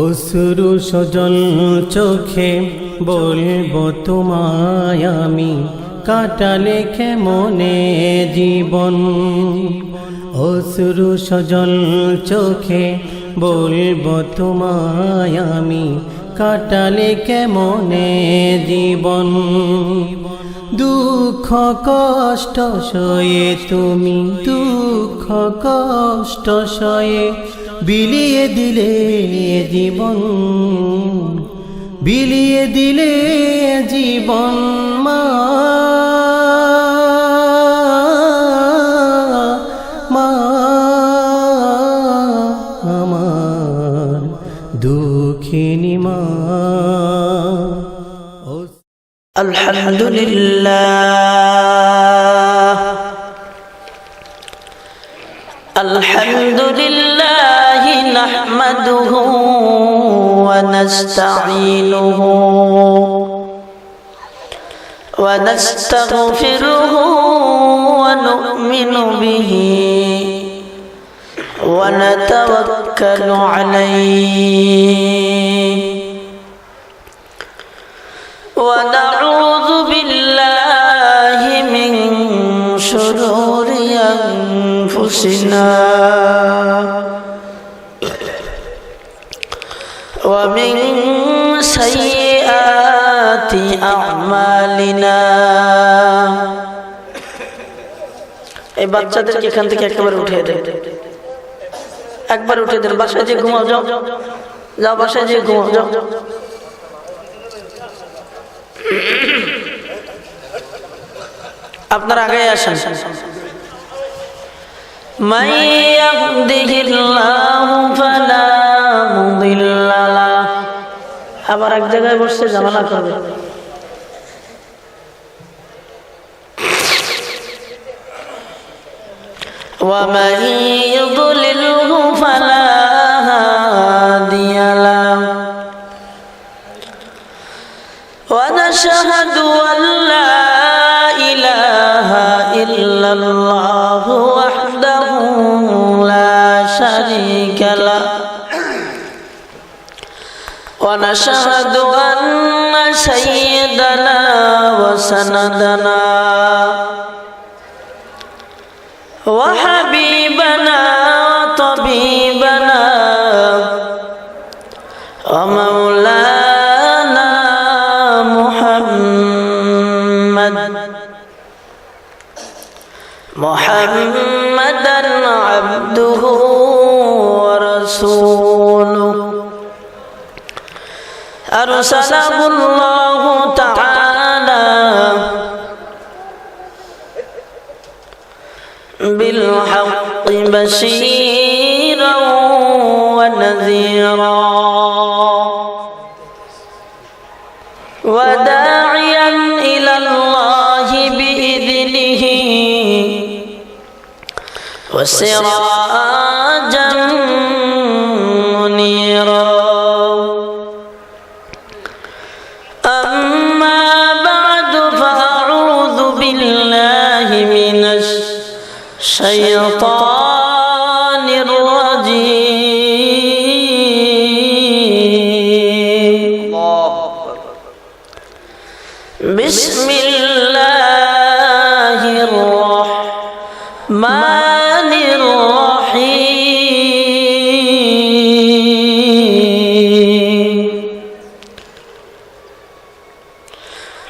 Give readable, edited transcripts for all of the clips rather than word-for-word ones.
অশ্রু সজল চোখে বলবো তোমায় আমি, কাটালে কেমনে জীবন। অশ্রু সজল চোখে বলবো তোমায় আমি, কাটালে কেমনে জীবন। দুঃখ কষ্ট সয়ে তুমি, দুঃখ কষ্ট সয়ে বিলিয়ে দিলে জীবন, বিলিয়ে দিলে জীবন। মা মা আমার দুঃখিনী মা। আলহামদুলিল্লাহ আলহামদুলিল্লাহ নাহমাদুহু ওয়া নাস্তাঈনুহু ওয়া নাস্তাগফিরুহু ওয়া নু'মিনু বিহি ওয়া নাতাওয়াক্কালু আলাইহি ওয়া নাউযু বিল্লাহি মিন শুরুরি আনফুসিনা ওয়া মিন সাইয়্যাতি আ'মালিনা। এই বাচ্চাদেরকে এখান থেকে একেবারে উঠিয়ে দেন, একবার উঠিয়ে দেন। বাসায় যে ঘুমাও, যাও যাও, বাসায় যে ঘুমাও, যাও। আপনারা আগে আসেন। মান ইয়াহদিহিল্লাহু ফালা মুদিল্লা লাহু। আবার এক জায়গায় বসে ঝামেলা করবে। ওয়া মান ইউদ্লিলহু ফালা হাদিয়া লাহু। ওয়া নাশহাদু আন লা ইলাহা ইল্লাল্লাহু ওয়াহদাহু লা শারীকা লাহু ওয়া নাশহাদু আন্না সাইয়্যিদানা ওয়া সানাদানা ওয়া হাবিবানা ওয়া তাবিবানা ওয়া মাওলানা মুহাম্মাদান আবদুহু ওয়া রাসূলুহু আরসালাহুল্লাহু তাআলা বিল হাক্কি বাশীরান ওয়া নাযীরা ওয়া দা'iয়ান ইলাল্লাহি বিইذনিহি ওয়া সিরাজান মুনীরা। أما بعد فأعوذ بالله من الشيطان الرجيم. بسم الله الرحمن الرحيم.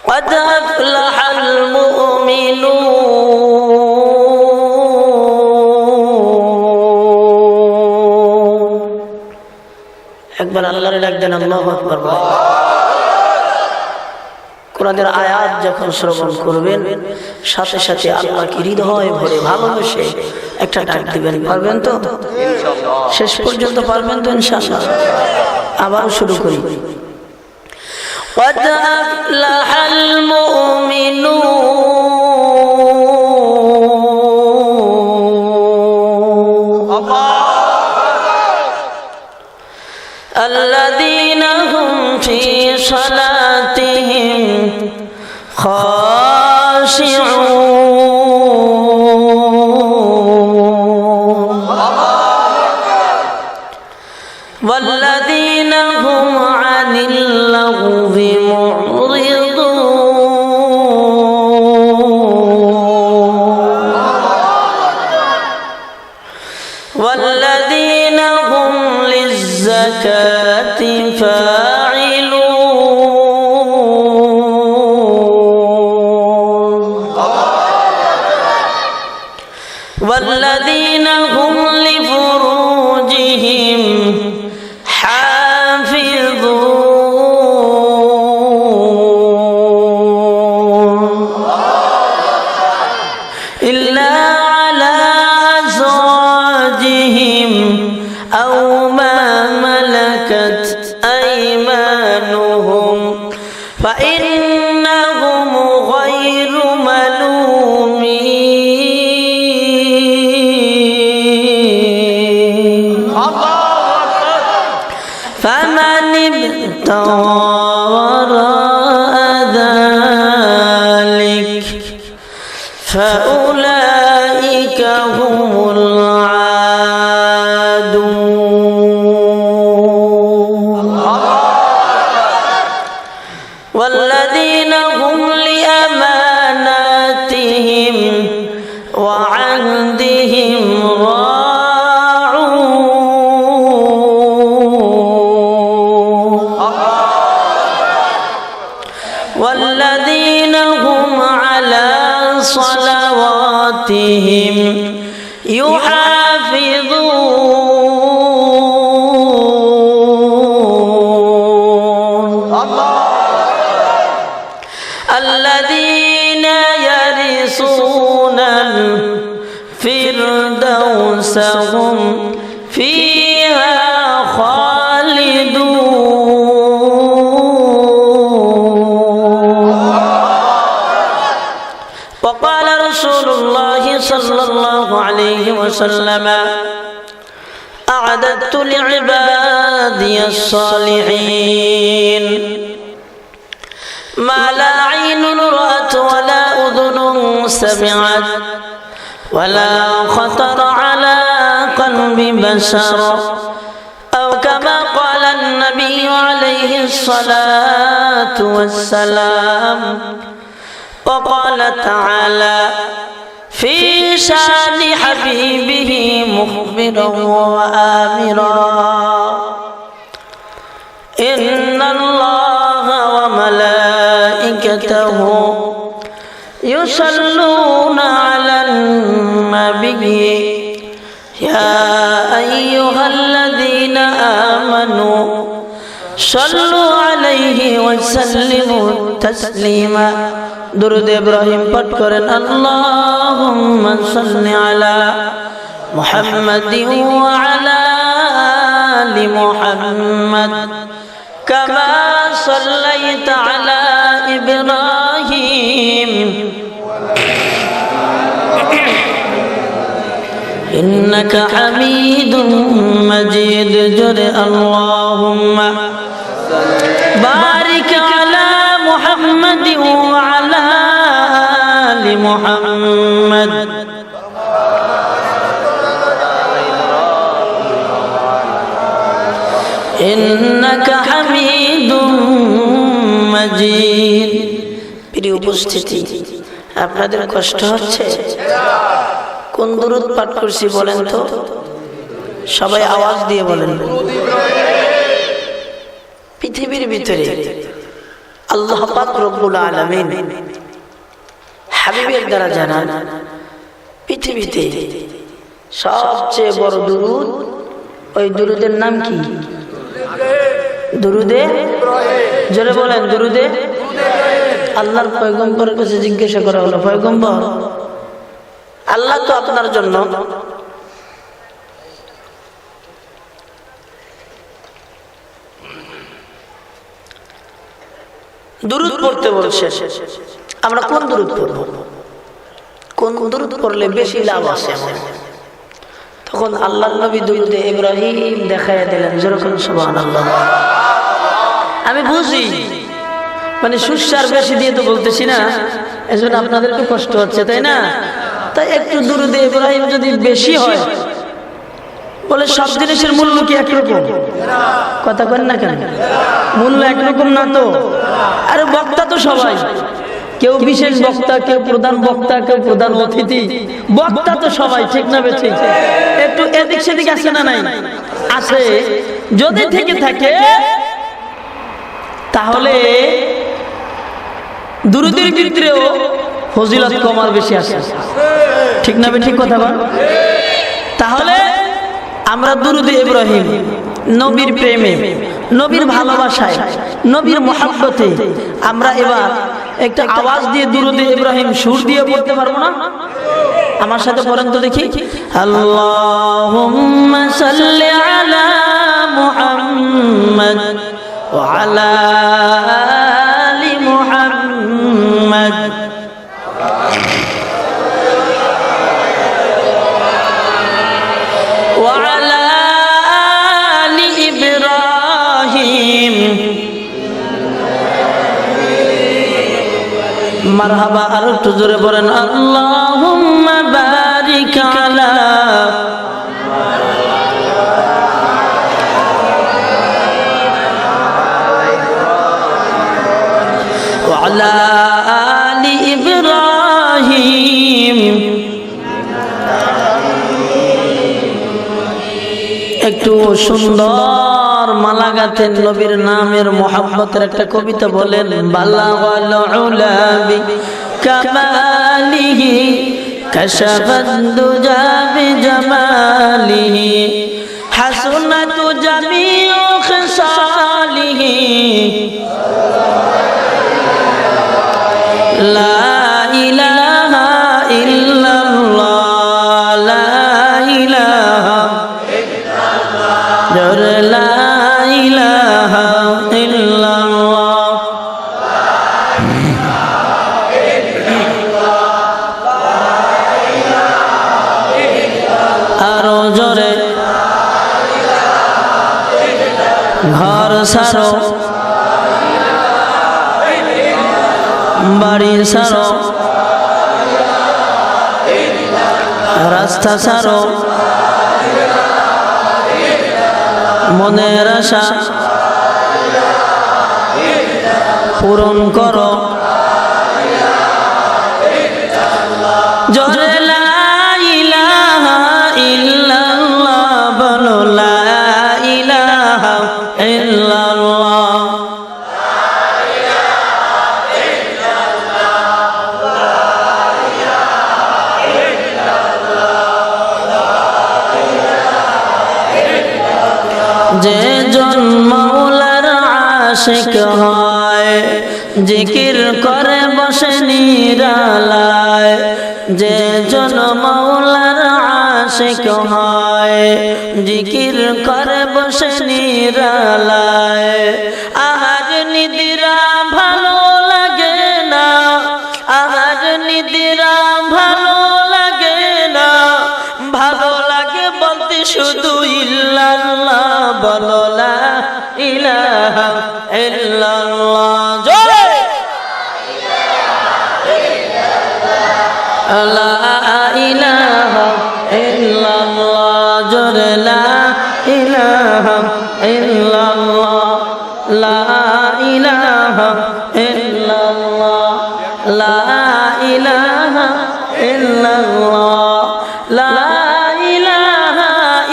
قد أفلح المؤمنون. একবার আল্লাহর ডাক দেন, আল্লাহু আকবার। কোরআনের আয়াত যখন শ্রবণ করবেন, সাথে সাথে আল্লাহকে হৃদয় ভরে ভালোবেসে একটা ডাক দিবেন। পারবেন তো? ইনশাআল্লাহ। শেষ পর্যন্ত পারবেন তো? ইনশাআল্লাহ। আবার শুরু করি। قد أفلح المؤمنون الذين هم في صلاتهم خاشعون والذين الزكاة فاعلون والذين هم لفروجهم حافظون إلا على أزواجهم أو ما ملكت أيمانهم فإنهم غير ملومين فمن ابتغى وراء ذلك فأولئك هم العادون والذين هم لأماناتهم وعهدهم راعون والذين هم على صلواتهم يحافظون الذين يرثون الفردوس هم فيها خالدون وقال رسول الله صلى الله عليه وسلم أعددت لعبادي الصالحين ما لا عين رأت ولا أذن سمعت ولا خطر على قلب بشر أو كما قال النبي عليه الصلاة والسلام وقال تعالى في شان حبيبه مخبرا وآمرا إن الله وملائكته يصلون على النبي يا أيها الذين آمنوا صلوا عليه وسلموا تسليما درود إبراهيم پڑھ کرن اللهم صل على محمد وعلى آل محمد كما صليت على إبراهيم إنك حميد مجيد جر اللهم بارك على محمد وعلى آل محمد إنك حميد مجيد প্রিয় উপস্থিতি আপনাদের কষ্ট হচ্ছে কোন দুরূদ পাঠ করছি বলেন তো সবাই আওয়াজ দিয়ে বলেন পৃথিবীর ভিতরে আল্লাহ পাক রব্বুল আলামিন হাবিবের দ্বারা জানান পৃথিবীতে সবচেয়ে বড় দুরূদ ওই দুরূদের নাম কি দুরূদে জোরে বলেন দুরূদে আল্লাহর পয়গম্বরের কাছে জিজ্ঞাসা করা হলো পয়গম্বর আল্লাহ তো আপনার জন্য দুরূদ পড়তে বলছে আমরা কোন দুরূদ পড়ব কোন দুরূদ পড়লে বেশি লাভ আছে তখন আল্লাহর নবী দুরূদে ইব্রাহিম দেখায়া দিলেন যেরকম সুবহানাল্লাহ আমি বুঝি মানে সুস্বার বেশি দিয়ে তো বলতেছি না এজন্য আপনাদের একটু কষ্ট হচ্ছে তাই না তাই একটু দুরূদে ইব্রাহিম যদি বেশি হয় বলে সব জিনিসের মূল্য কি একরকম কথা কন না কেন মূল্য একরকম না তো আরে বক্তা তো সবাই কেউ বিশেষ বক্তা, কেউ প্রধান বক্তা, কেউ প্রধান অতিথি। বক্তা তো সবাই, ঠিক না বেঠিক? একটু এদিক সেদিক আছে না নাই? আছে। যদি থেকে থাকে তাহলে দুরুদের ভিতরেও ফজিলত কম আর বেশি আছে, ঠিক না বেঠিক কথা বল? তাহলে আমরা দুরুদে ইব্রাহিম, নবীর প্রেমে, নবীর ভালোবাসায়, নবীর মহব্বতে আমরা এবার একটা আওয়াজ দিয়ে দুরুদে ইব্রাহিম সুর দিয়ে পড়তে পারবো না? আমার সাথে পড়েন তো দেখি। আল্লাহুম্মা সাল্লি আলা মুহাম্মাদ ওয়া আলা আলি মুহাম্মাদ ওয়া আলা আলি ইব্রাহিম মারহাবা। আর একটু জোরে বলেন আল্লাহুম্মা বারিক আলা ওয়া আলা আলি ইব্রাহিম। একটু সুন্দর মালা গাঁথেন নবীর নামের মোহাব্বতের একটা কবিতা বলেন। বালাগাল উলা বি কামালিহি কাশাফাদ দুজা বি জামালিহি হাসনাত জামিউ খিসালিহি লা ইলাহা ইল্লাল্লাহ লা ইলাহা লা ইলাহা ইল্লাল্লাহ। আরো জোরে ঘর সারো বাড়ি সারো রাস্তা সারো মনের আশা পূরণ করো জোরে লা ইলাহা ইল্লাল্লাহ বলো লা ইলাহা ইল্লাল্লাহ। যে জন মৌলার আশিক হয় জিকির করে বসে নিরালায়, যে জন মৌলার আশিক হয় জিকির করে বসে নিরালায়। আহার নিদিরা ভালো লাগে না, আহার নিদিরা ভালো লাগে না, ভালো লাগে বলতে শুধু ইল্লাল্লাহ বলো লা ইলাহা ইল্লাল্লাহ জোরে লা ইলাহা ইল্লাল্লাহ জোরে লা ইলাহা ইল্লাল্লাহ লা ইলাহা ইল্লাল্লাহ লা ইলাহা ইল্লাল্লাহ লা ইলাহা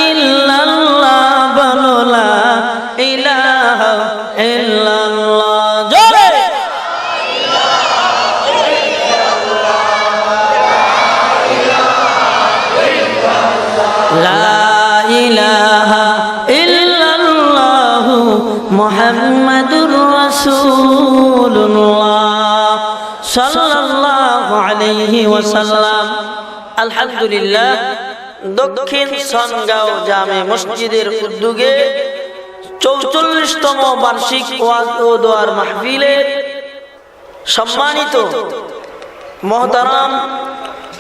ইল্লাল্লাহ বলো লা ইলাহা ইল্লাল্লাহ জোরে লা ইলাহা ইল্লাল্লাহ মুহাম্মাদুর রাসূলুল্লাহ সাল্লাল্লাহু আলাইহি ওয়াসাল্লাম। আলহামদুলিল্লাহ, দক্ষিণ সনগাঁও জামে মসজিদের উদ্যোগে 44তম বার্ষিক ওয়াজ ও দোয়ার মাহফিলের সম্মানিত মহতারাম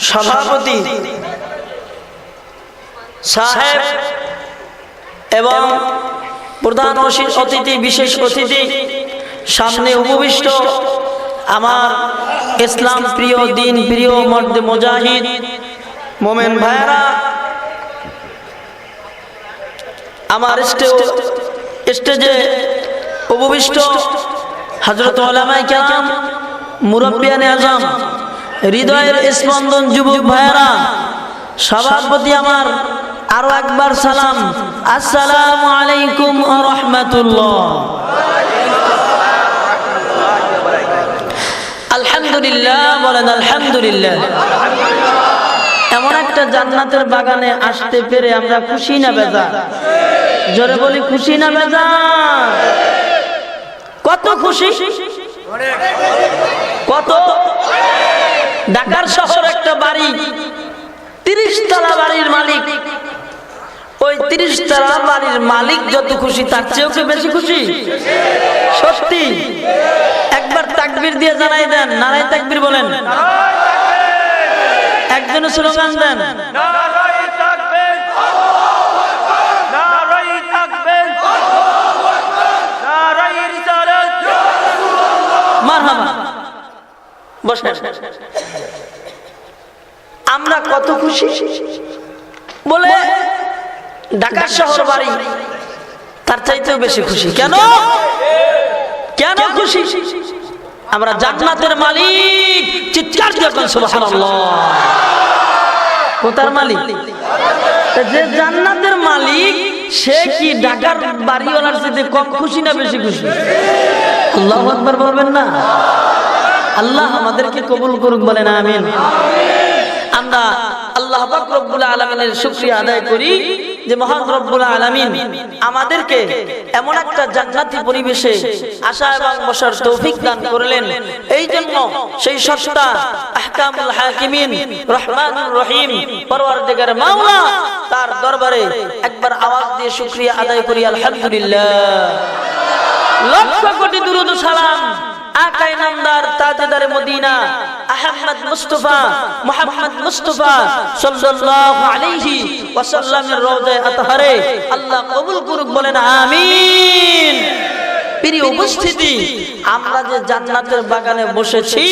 সভাপতি সাহেব এবং প্রধান অতিথি, বিশেষ অতিথি, সামনে উপবিষ্ট আমার ইসলাম প্রিয়, দিন প্রিয় মর্দে মুজাহিদ মোমেন ভাইরা, আমার স্টেজে উপবিষ্ট হযরত উলামায়ে কেরাম, মুরব্বিয়ানে আজম, হৃদয়ের স্পন্দন যুবক ভাইয়েরা, সবার প্রতি আমার আরো একবার সালাম, আসসালামু আলাইকুম ওয়া রাহমাতুল্লাহ। আলহামদুলিল্লাহ বলেন আলহামদুলিল্লাহ। এমন একটা জান্নাতের বাগানে আসতে পেরে আমরা খুশি না বেজার? জোরে বলি খুশি না বেজার? কত খুশি, কত। ঢাকার শহর একটা বাড়ি, 30 তলা বাড়ির মালিক, ওই 30 তলা বাড়ির মালিক যত খুশি তার চেয়েও কি বেশি খুশি? সত্যি। একবার তাকবীর দিয়ে জানাই দেন, নারায়ে তাকবীর বলেন। একজন স্লোগান দেন, নারায়ে তাকবীর, নারায়ে তাকবীর, নারায়ে রিসালাত, মারহাবা। বসেন। আমরা কত খুশি বলে ঢাকা শহর বাড়ি তার চাইতেও বেশি খুশি। কেন? কেন খুশি? আমরা জান্নাতের মালিক, চিৎকার দিয়ে বলেন সুবহানাল্লাহ। কোথার মালিক? যে জান্নাতের মালিক সে কি ঢাকার বাড়িওয়ালার চাইতে কম খুশি না বেশি খুশি? আল্লাহু আকবার বলবেন না? আল্লাহ আমাদেরকে কবুল করুক, বলেন আমিন। আমরা আল্লাহ পাক রব্বুল আলামিনের শুকরিয়া আদায় করি যে মহান রব্বুল আলামিন আমাদেরকে এমন একটা জান্নাতি পরিবেশে আসা এবং বসার তৌফিক দান করলেন। এই জন্য সেই সত্তা আহকামুল হাকিমিন রহমানুর রহিম পরওয়ারদিগার মাওলা তার দরবারে একবার আওয়াজ দিয়ে শুকরিয়া আদায় করি আলহামদুলিল্লাহ। লক্ষ কোটি দুরূদ ও সালাম আকায়ে নামদার তাজদারে মদিনা আহমদ মুস্তাফা মুহাম্মদ মুস্তাফা সাল্লাল্লাহু আলাইহি ওয়াসাল্লামের রওজায়ে আতহারে আল্লাহ কবুল করুক, বলেন আমিন। প্রিয় উপস্থিতি, আমরা যে জান্নাতের বাগানে বসেছি,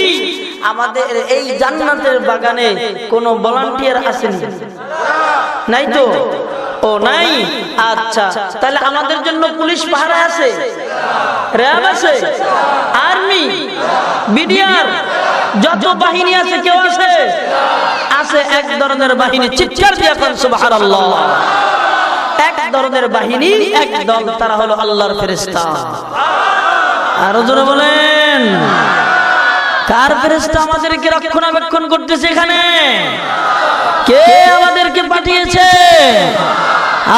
আমাদের এই জান্নাতের বাগানে কোনো ভলান্টিয়ার আছেন? নাই তো? ও নাই? আচ্ছা, তাহলে আমাদের জন্য পুলিশ পাহারা আছে, র্যাব আছে, আর্মি, বিডিআর, যত বাহিনী আছে কেউ আছে? আছে এক ধরনের বাহিনী, চিৎকার দিয়ে বলেন সুবহানাল্লাহ। এক ধরনের বাহিনী, এক দল, তারা হলো আল্লাহর ফেরেশতা। আরো জোরে বলেন, কার ফেরেশতা আমাদেরকে রক্ষণাবেক্ষণ করতেছে? এখানে কে আমাদেরকে পাঠিয়েছে?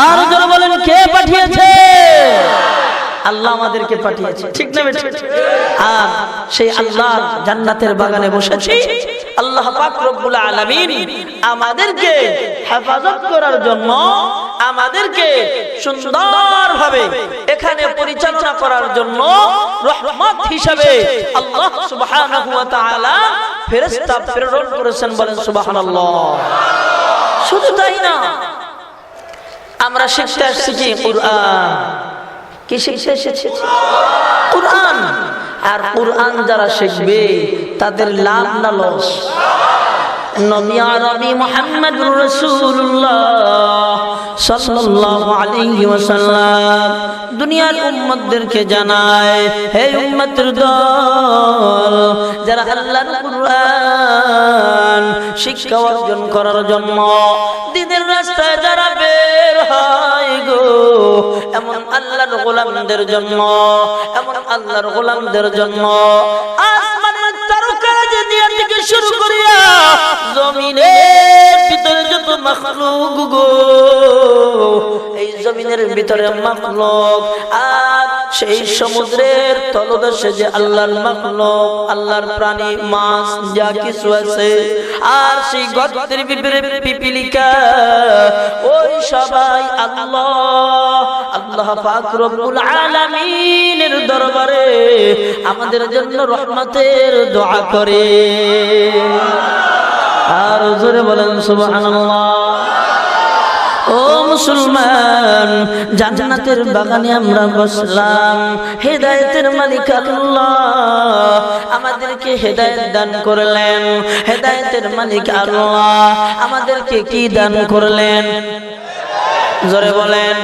আরো জোরে বলেন, কে পাঠিয়েছে? আল্লাহ আমাদেরকে পাঠিয়েছে, ঠিক না বেঠিক? আর সেই আল্লাহ জান্নাতের বাগানে বসেছি, আল্লাহ পাক রব্বুল আলামিন আমাদেরকে হেফাজত করার জন্য, আমাদেরকে সুন্দরভাবে এখানে পরিচালনা করার জন্য রহমত হিসেবে আল্লাহ সুবহানাহু ওয়া তাআলা ফেরেশতা প্রেরণ করেছেন, বলেন সুবহানাল্লাহ। শুধু তাই না, আমরা শিখতে আসছি কি? কুরআন। কি শিখতে এসেছি? কুরআন। আর কুরআন যারা শিখবে তাদের লাভ না লস? নবী আরবি মুহাম্মদুর রাসূলুল্লাহ সাল্লাল্লাহু আলাইহি ওয়াসাল্লাম দুনিয়ার উম্মতদেরকে জানায়, হে উম্মতের দল, যারা আল্লাহর কুরআন শিক্ষা অর্জন করার জন্য দ্বীনের রাস্তায় যারা বের হয় গো, এমন আল্লাহর গোলামদের জন্য, এমন আল্লাহর গোলামদের জন্য আসমানের তারকারা দুনিয়া থেকে শুরু করিয়া জমিনের ভিতরে যত মাখলুক গো, এই জমিনের ভিতরে মাখলুক, আর সেই সমুদ্রের তলদেশে যে আল্লাহর মাখলুক, আল্লাহর প্রাণী, মাছ যা কিছু আছে, আর সেই গর্তের ভিতরে পিপিলিকা, ওই সবাই আল্লাহ পাক রব্বুল আলামিনের দরবারে আমাদের জন্য রহমতের দোয়া করে। আর জোরে বলেন সুবহানাল্লাহ। ও মুসলমান, জান্নাতের বাগানে আমরা বসলাম, হেদায়েতের মালিক আল্লাহ আমাদেরকে হেদায়েত দান করলেন। হেদায়েতের মালিক আল্লাহ আমাদেরকে কি দান করলেন? জোরে বলেন।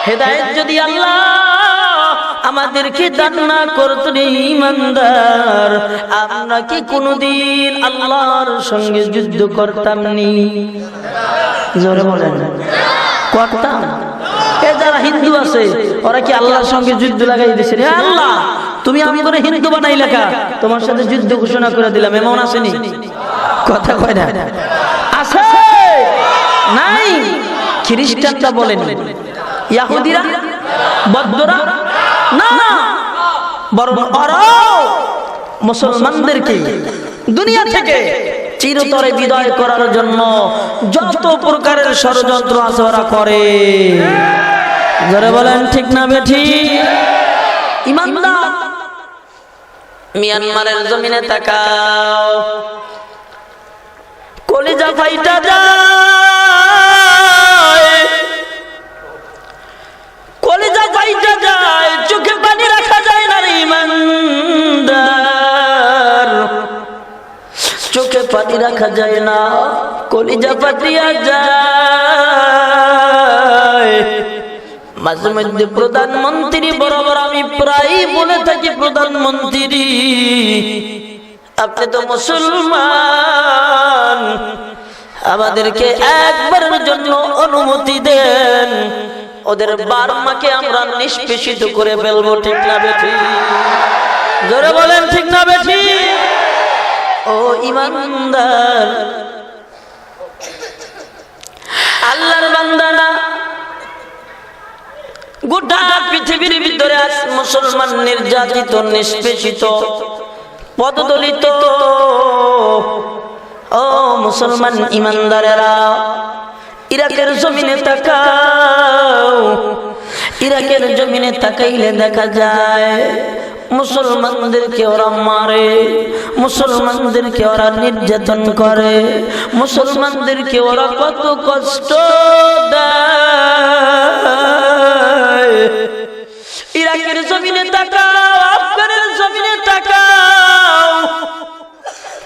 হেদায়েত যদি আল্লাহ আমাদেরকে দান না করত রে ঈমানদার, আমরা কি কোনদিন আল্লাহর সঙ্গে যুদ্ধ করতাম নি? জোরে বলেন, করতাম? এ যারা হিন্দু আছে ওরা কি আল্লাহর সঙ্গে যুদ্ধ লাগাই দিয়েছে? রে আল্লাহ, তুমি আমি করে হিন্দু বানাই লেখা, তোমার সাথে যুদ্ধ ঘোষণা করে দিলাম, এমন আসেনি? কথা কয় না? আছে নাই? খ্রিস্টানরা বলেন, ইহুদিরা, বৌদ্ধরা না, বরং ওরাও মুসলমানদেরকে দুনিয়া থেকে চিরতরে বিদায় করার জন্য যত প্রকারের ষড়যন্ত্র আছে ওরা করে। যারা বলেন ঠিক না বেঠিক? ঈমানদার, মিয়ানমারের জমিনে তাকাও, কলিজা ফাইটা যায়, কলিজা ফাইটা যায়, চোখে পানি রাখা যায় না রে ঈমানদার, চোখে পানি রাখা যায় না, কলিজা ফাটিয়া যায়। মাঝে মধ্যে প্রধানমন্ত্রী বরাবর আমি প্রায় বলে থাকি, প্রধানমন্ত্রী আপনি তো মুসলমান, আমাদেরকে একবারের জন্য অনুমতি দেন, ওদের বার্মাকে আমরা নিষ্পেষিত করে ফেলবো, ঠিক না বেঠিক? জোরে বলেন ঠিক না বেঠিক? ও ঈমানদার, আল্লাহর বান্দারা, গোটা পৃথিবীর ভিতরে আজ মুসলমান নির্যাতিত, নিষ্পেষিত, পদদলিত। ও মুসলমান ঈমানদারেরা, ইরাকের জমিনে তাকাও, ইরাকের জমিনে তাকাইলে দেখা যায় মুসলমানদেরকে ওরা মারে, মুসলমানদেরকে ওরা নির্যাতন করে, মুসলমানদেরকে ওরা কত কষ্ট দেয়। ইরাকের জমিনে তাকাও, আফগানের জমিনে তাকাও,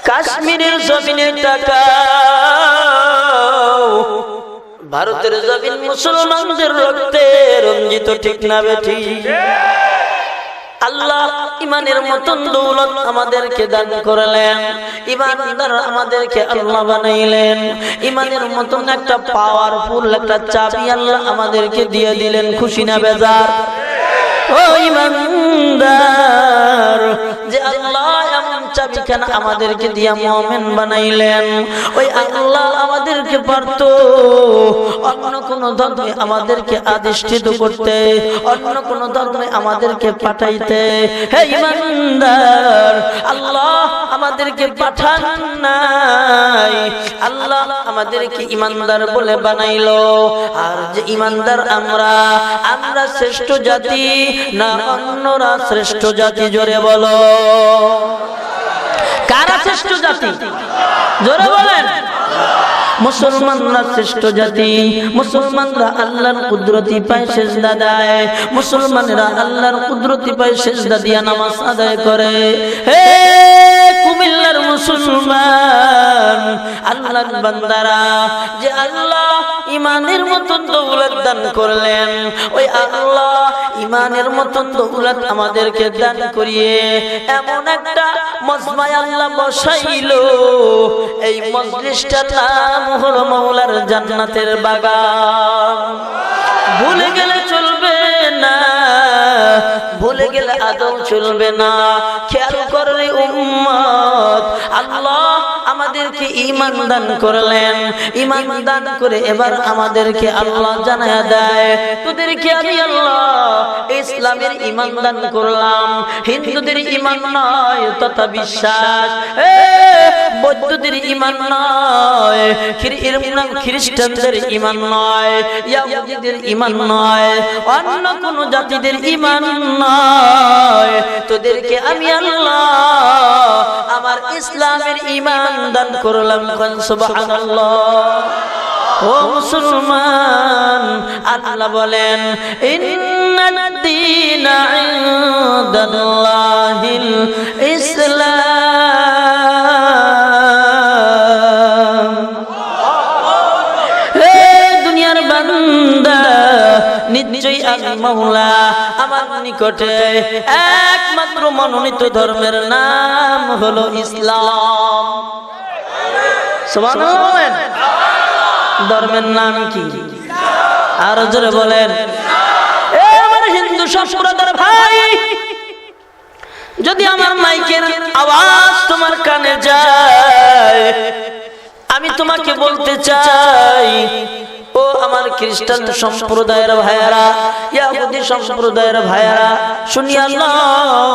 কাশ্মীরের জমিনে তাকাও, ভারতের জমিন মুসলমানদের রক্তে রঞ্জিত, ঠিক না বেঠিক? আল্লাহ ইমানের মতন দৌলত আমাদেরকে দান করলেন, ইমানদার আমাদেরকে আল্লাহ বানাইলেন, ইমানের মতন একটা পাওয়ারফুল একটা চাবি আল্লাহ আমাদেরকে দিয়ে দিলেন। খুশি না বেজার? ও ঈমানদার, যে আল্লাহ এমন চাবিখানা আমাদেরকে দিয়া মুমিন বানাইলেন, ওই আল্লাহ আমাদেরকে পারতো অন্য কোন ধর্মে আমাদেরকে আদিষ্ঠিত করতে, অন্য কোন ধর্মে আমাদেরকে পাঠাইতে। হে ঈমানদার, আল্লাহ আমাদেরকে পাঠান নাই, আল্লাহ আমাদেরকে ঈমানদার বলে বানাইলো। আর যে ঈমানদার আমরা শ্রেষ্ঠ জাতি না অন্যরা শ্রেষ্ঠ জাতি? জোরে বলো, কারা শ্রেষ্ঠ জাতি? জোরে বলেন। মুসলমানরা শ্রেষ্ঠ জাতি, মুসলমানরা আল্লাহর কুদরতি পায় সেজদা দেয়, মুসলমানরা আল্লাহর কুদরতি পায় সেজদা দিয়া নামাজ আদায় করে। হে কুমিল্লার মুসলমান, আল্লাহর বান্দারা, যে আল্লাহ ইমানের মতন দৌলত দান করলেন, ওই আল্লাহ ইমানের মতন দৌলত আমাদেরকে দান করিয়ে এমন একটা মজমায় আল্লাহ বসাইলো, এই মজলিসটার নাম হলো মাওলার জান্নাতের বাগান। ভুলে গেলে চলবে না, ভুলে গেলে আদৌ চলবে না। খেয়াল করলে উম্মত, আল্লাহ আমাদেরকে ঈমান দান করলেন, ঈমান দান করে এবার আমাদেরকে আল্লাহ জানায়া দেয়, তোদেরকে আমি আল্লাহ ইসলামের ঈমান দান করলাম। হিন্দুদের ঈমান নয় তথা বিশ্বাস, বৌদ্ধদের ঈমান নয়, খ্রিস্টানদের ঈমান নয়, ইহুদিদের ঈমান নয়, অন্য কোন জাতিদের ঈমান নয়। তোদেরকে আমি আল্লাহ আমার ইসলামের ঈমান দান করলাম। সুবহানাল্লাহ। ও মুসলমান, আল্লাহ বলেন, ইন্নাদ-দীনা ইনদাল্লাহিল ইসলাম। হে দুনিয়ার বান্দা, নিশ্চয়ই আমি মাওলা আমার নিকটে একমাত্র মনোনীত ধর্মের নাম হলো ইসলাম। সুবহানাল্লাহ বলেন। ধর্মের নাম কি? আর জোরে বলেন। এ আমার হিন্দু সম্প্রদায়ের ভাই, যদি আমার মাইকের আওয়াজ তোমার কানে যায়, আমি তোমাকে বলতে চাই, ও আমার খ্রিস্টান সম্প্রদায়ের ভাইয়ারা, ইহুদি সম্প্রদায়ের ভাইয়ারা, শুনিয়া নাও,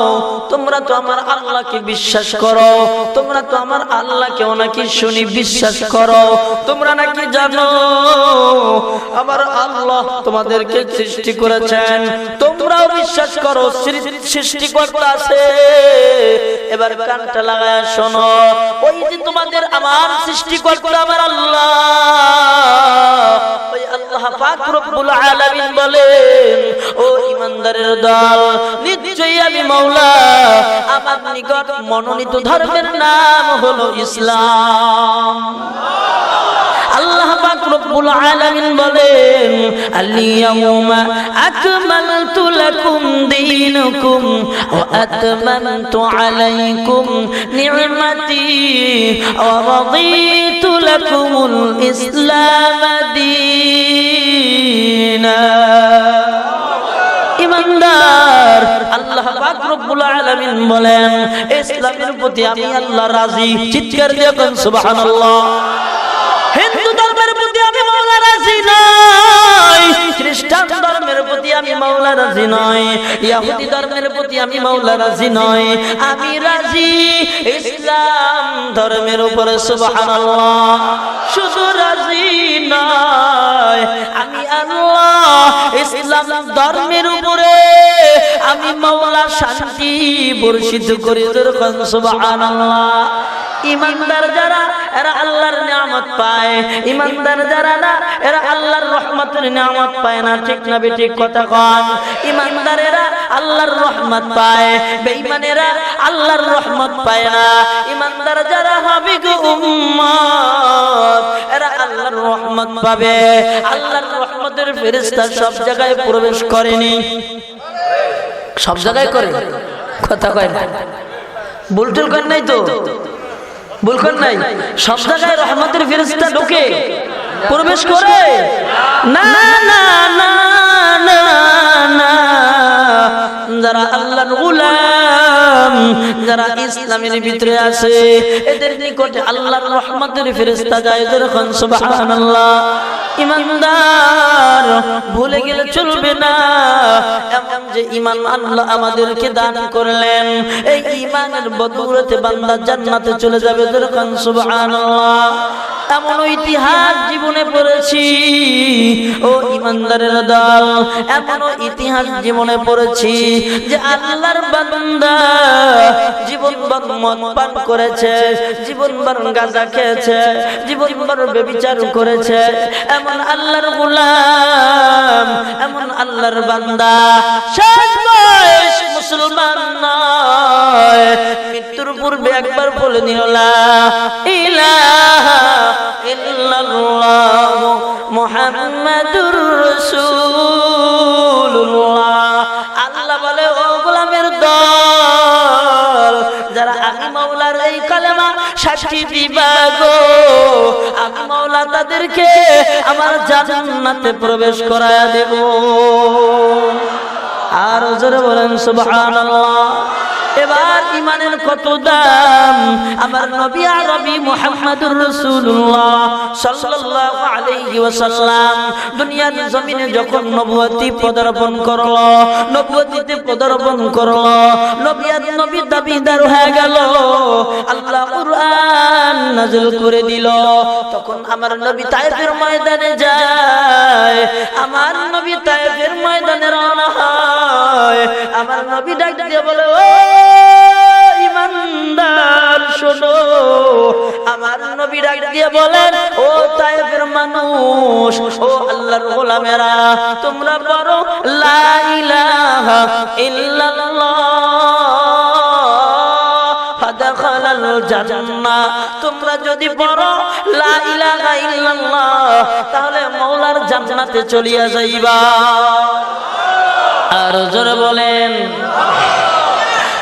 তোমরা তো আমার আল্লাহকে বিশ্বাস করো, তোমরা তো আমার আল্লাহকে নাকি শুনি বিশ্বাস করো, তোমরা নাকি জানো আমার আল্লাহ তোমাদেরকে সৃষ্টি করেছেন, তোমরাও বিশ্বাস করো সৃষ্টিকর্তা আছে। এবার কানটা লাগায় শোনো, ওই যে তোমাদের আমার সৃষ্টিকর্তা আমার আল্লাহ, ওই আল্লাহ পাক রব্বুল আলামিন বলেন, ও ঈমানদারের দল, নিশ্চয়ই আমি মাওলা আমার নিকট মনোনীত ধর্মের নাম হলো ইসলাম। আল্লাহ পাক রব্বুল আলামিন বলেন, আল-ইয়াউমা আকমালতু লাকুম দীনাকুম ওয়া আতমামতু আলাইকুম নি'মাতি ওয়া রাদিতু লাকুমুল ইসলাম দীনা। ইমানদার, আল্লাহ পাক রব্বুল আলামিন বলেন, ইসলামের প্রতি আমি আল্লাহ রাজি। চিৎকার দিয়ে বলেন সুবহানাল্লাহ। হিন্দু ধর্মের প্রতি আমি মাওলা রাজি নই, খ্রিস্টান ধর্মের প্রতি আমি মাওলা রাজি নই, ইহুদি ধর্মের প্রতি আমি মাওলা রাজি নই, আমি রাজি ইসলাম ধর্মের উপরে। সুবহানাল্লাহ। শুধু রাজি নয়, আমি আল্লাহ ইসলাম ধর্মের উপরে আমি মাওলা শান্তি বর্ষিত করি। সুবহানাল্লাহ। ইমানদার যারা এরা আল্লাহর নিয়ামত পায়, ইমানদার যারা না এরা আল্লাহর রহমতের নিয়ামত পায় না। ঠিক না বেঠিক কথা কন? ইমানদারেরা আল্লাহর রহমত পায়, বেঈমানেরা আল্লাহর রহমত পায় না। ইমানদার যারা হবে গো উম্মত, এরা আল্লাহর রহমত পাবে। আল্লাহর রহমতের ফেরেশতা সব জায়গায় প্রবেশ করেনি, সব জায়গায় করে। কথা কয় না, বুলটুল করেন নাই তো? বলছেন নাই? সব জায়গায় রহমতের ফেরেশতা ঢোকে, প্রবেশ করে না? না না না না। যারা আল্লাহর গোলাম, যারা ইসলামের ভিতরে আছে, এদের নিকটে আল্লাহর রহমতের ফেরেশতা যায়। যখন সুবহানাল্লাহ। ইমানদার, ভুলে গেলে চলবে না, এমন যে ঈমান আল্লাহ আমাদেরকে দান করলেন, এই ঈমানের বদৌলতে বান্দা জান্নাতে চলে যাবে। যখন সুবহানাল্লাহ। এমন ইতিহাস জীবনে পড়েছি ও ঈমানদারের দল, এমন ইতিহাস জীবনে পড়েছি যে আল্লাহর বান্দা জীবনভর মদ পান করেছে, জীবনভর গাঁজা খেয়েছে, জীবনভর ব্যভিচার করেছে। এমন আল্লাহর গোলাম, এমন আল্লাহর বান্দা শেষ বয়স মুসলমান নয়, মৃত্যুর পূর্বে একবার বলে নিল লা ইলাহা ইল্লাল্লাহ মুহাম্মাদুর রাসূলুল্লাহ। আল্লাহ বলে, ও গোলামের দল, যারা আমি মাওলার এই কালেমা সাক্ষী দিবা গো, আমি মাওলা তাদেরকে আমার জান্নাতে প্রবেশ করায়া দেব। আর জোরে বলেন সুবহানাল্লাহ। এবার ইমানের কত দাম! আমার নবী আরবি মুহাম্মদুর রাসূলুল্লাহ সাল্লাল্লাহু আলাইহি ওয়াসাল্লাম দুনিয়ার জমিনে যখন নবুয়তি পদার্পণ করলো, নবুয়তিতে পদার্পণ করলো, নবী দাবিদার হয়ে গেল, আল্লাহ কুরআন নাযিল করে দিল। তখন আমার নবী তায়েফের ময়দানে যায়, আমার নবী তায়েফের ময়দানে রওনা হয়। আমার নবী ডাক দিয়ে বলে, ও ইমানদার শোনো। আমার নবী ডাক দিয়ে বলেন, ও তায়েফের মানুষ, ও আল্লাহর গোলামেরা, তোমরা বলো লা ইলাহা ইল্লাল্লাহ ফাদাখালাল জান্নাহ। তোমরা যদি পড়ো লা ইলাহা ইল্লাল্লাহ তাহলে মওলার জান্নাতে চলিয়া যাইবা। আর জোরে বলেন।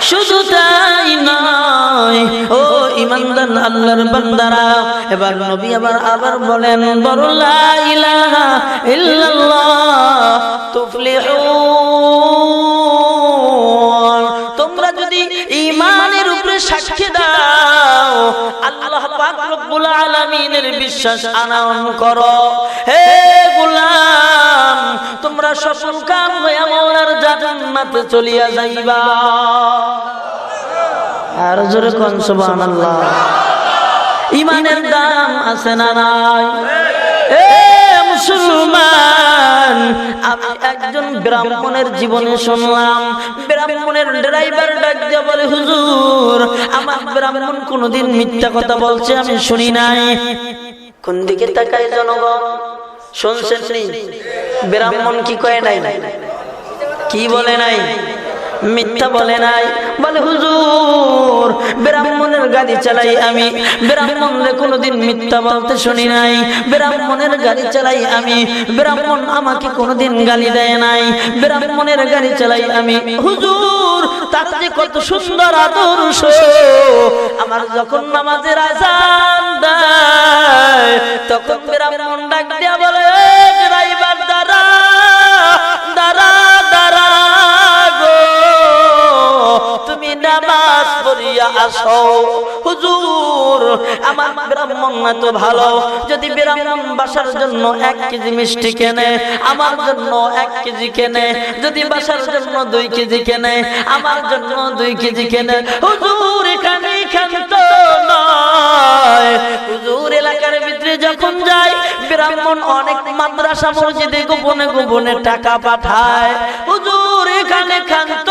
শুধু তাই নয় ও ঈমানদার আল্লাহর বান্দারা, এবার নবী আবার বলেন বলো লা ইলাহা ইল্লাল্লাহ তুফলিহুন। তোমরা যদি ঈমানের উপরে সাক্ষী দাও, আল্লাহ পাক রব্বুল আলামিনের বিশ্বাস আনয়ন করো, হে গোলাম তোমরা সফল কাম হইয়া মওলার জান্নাতে চলিয়া যাইবা। আর জোরে কোন সুবহানাল্লাহ। ঈমানের দাম আছে না নাই? এ মুসলমান, আমি একজন ব্রাহ্মণের জীবনে শুনলাম, ব্রাহ্মণের ড্রাইভার ডাক দিয়ে বলে হুজুর আমার ব্রাহ্মণ কোনদিন মিথ্যা কথা বলছে আমি শুনি নাই। কোন দিকে তাকায় জনগণ? শুনছেন নি? ব্রাহ্মণ কি কয় নাই? কি বলে নাই? মিথ্যা বলে নাই। বলে হুজুর ব্রাহ্মণের গাড়ি চালাই আমি, ব্রাহ্মণরে কোনোদিন মিথ্যা বলতে শুনি নাই। ব্রাহ্মণের গাড়ি চালাই আমি, ব্রাহ্মণ আমাকে কোনোদিন গালি দেয় নাই। ব্রাহ্মণের গাড়ি চালাই আমি। হুজুর তার যে কত সুন্দর আদর্শ। আমার যখন নামাজের আযান দেয় তখন ব্রাহ্মণ ডাক দিয়া বলে ড্রাইভার দাঁড়া দাঁড়া দাঁড়া গো, তুমি নামাজ পড়িয়া আসো। হুজুর আমার ব্রাহ্মণ এত ভালো, যদি ব্রাহ্মণ বাসার জন্য 1 কেজি মিষ্টি কেনে আমার জন্য 1 কেজি কেনে, যদি বাসার জন্য 2 কেজি কেনে আমার জন্য 2 কেজি কেনে। হুজুর এখানে ক্ষান্ত নয়, হুজুর এলাকার ভিতরে যখন যায় ব্রাহ্মণ অনেক মাদ্রাসা মসজিদে গোপনে গোপনে টাকা পাঠায়। হুজুর এখানে ক্ষান্ত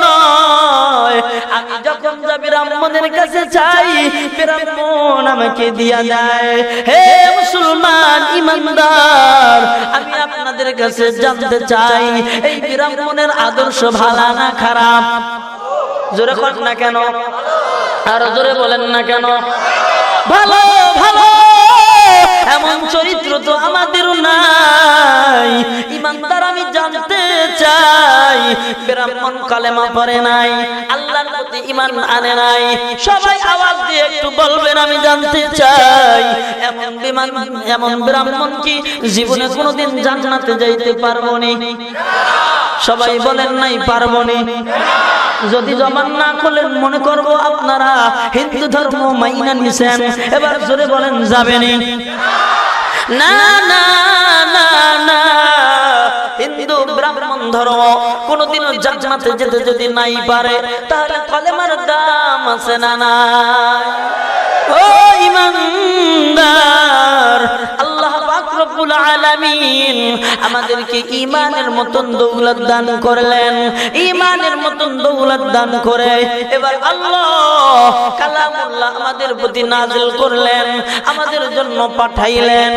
নয়, আমি যখন যা ব্রাহ্মণের কাছে চাই ব্রাহ্মণ আমাকে দিয়া দেয়। হে মুসলমান ঈমানদার, আমি আপনাদের কাছে জানতে চাই এই ব্রাহ্মণের আদর্শ ভালো না খারাপ? জোরে কর না কেন? আর জোরে বলেন না কেন? ভালো ভালো। এমন চরিত্র তো আমাদেরও নাই। ঈমানদার আমি জানতে চাই ব্রাহ্মণ কালেমা পড়ে নাই, আল্লাহর প্রতি ঈমান আনে নাই। সবাই আওয়াজ দিয়ে একটু বলবেন আমি জানতে চাই এমন ব্রাহ্মণ কি জীবনে কোনোদিন জান্নাতে যাইতে পারবো নি? সবাই বলেন নাই পারবো নি। যদি জবান না খুলেন মনে করব আপনারা হিন্দু ধর্ম মাইনা নিছেন। এবার জোরে বলেন যাবেনি? না না না না, হিন্দু ব্রাহ্মণ ধর্ম কোনদিনও জান্নাতে যেতে যদি নাই পারে তাহলে কলেমার দাম আছে না নাই? ও ঈমানদার, আল্লাহ পাক রব্বুল আলামিন আমাদেরকে ঈমানের মতন দৌলত দান করলেন। ঈমানের মতন দৌলত দান করে এবার আল্লাহ কালামুল্লাহ আমাদের প্রতি নাযিল করলেন, আমাদের জন্য পাঠাইলেন।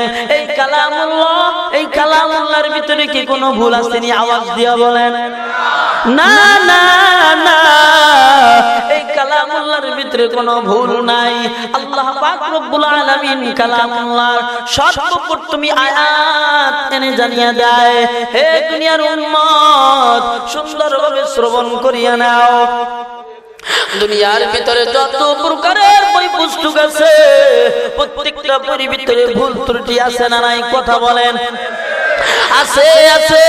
এই কালামুল্লাহর ভিতরে কি কোনো ভুল আছে নি? আওয়াজ দিয়া বলেন। না না না, এই কালামুল্লাহর ভিতরে কোনো ভুল নাই। আল্লাহ পাক রব্বুল আলামিন কালামুল্লাহর সর্বপ্রথম আয়াত এনে জানিয়ে দেয়, হে দুনিয়ার উম্মত সুন্দরভাবে শ্রবণ করিয়া নাও। দুনিয়ার ভিতরে যত প্রকারের বই পুস্তক আছে প্রত্যেকটা বইয়ের ভিতরে ভুল ত্রুটি আছে না নাই? কথা বলেন। আছে আছে।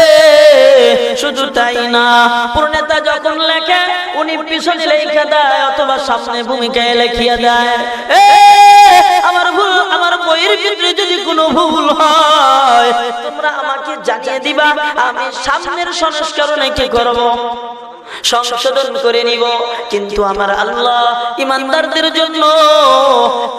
শুধু তাই না, প্রণেতা যখন লেখে উনি পিছনে লেখা দেয় অথবা সামনে ভূমিকায় লিখিয়া দেয়। আমার বইয়ের ভিতরে যদি কোনো ভুল হয় তোমরা আমাকে জানিয়ে দিবা, আমি সামনের সংস্করণে কি করব? সংশোধন করে নিব। কিন্তু আমার আল্লাহ ঈমানদারদের জন্য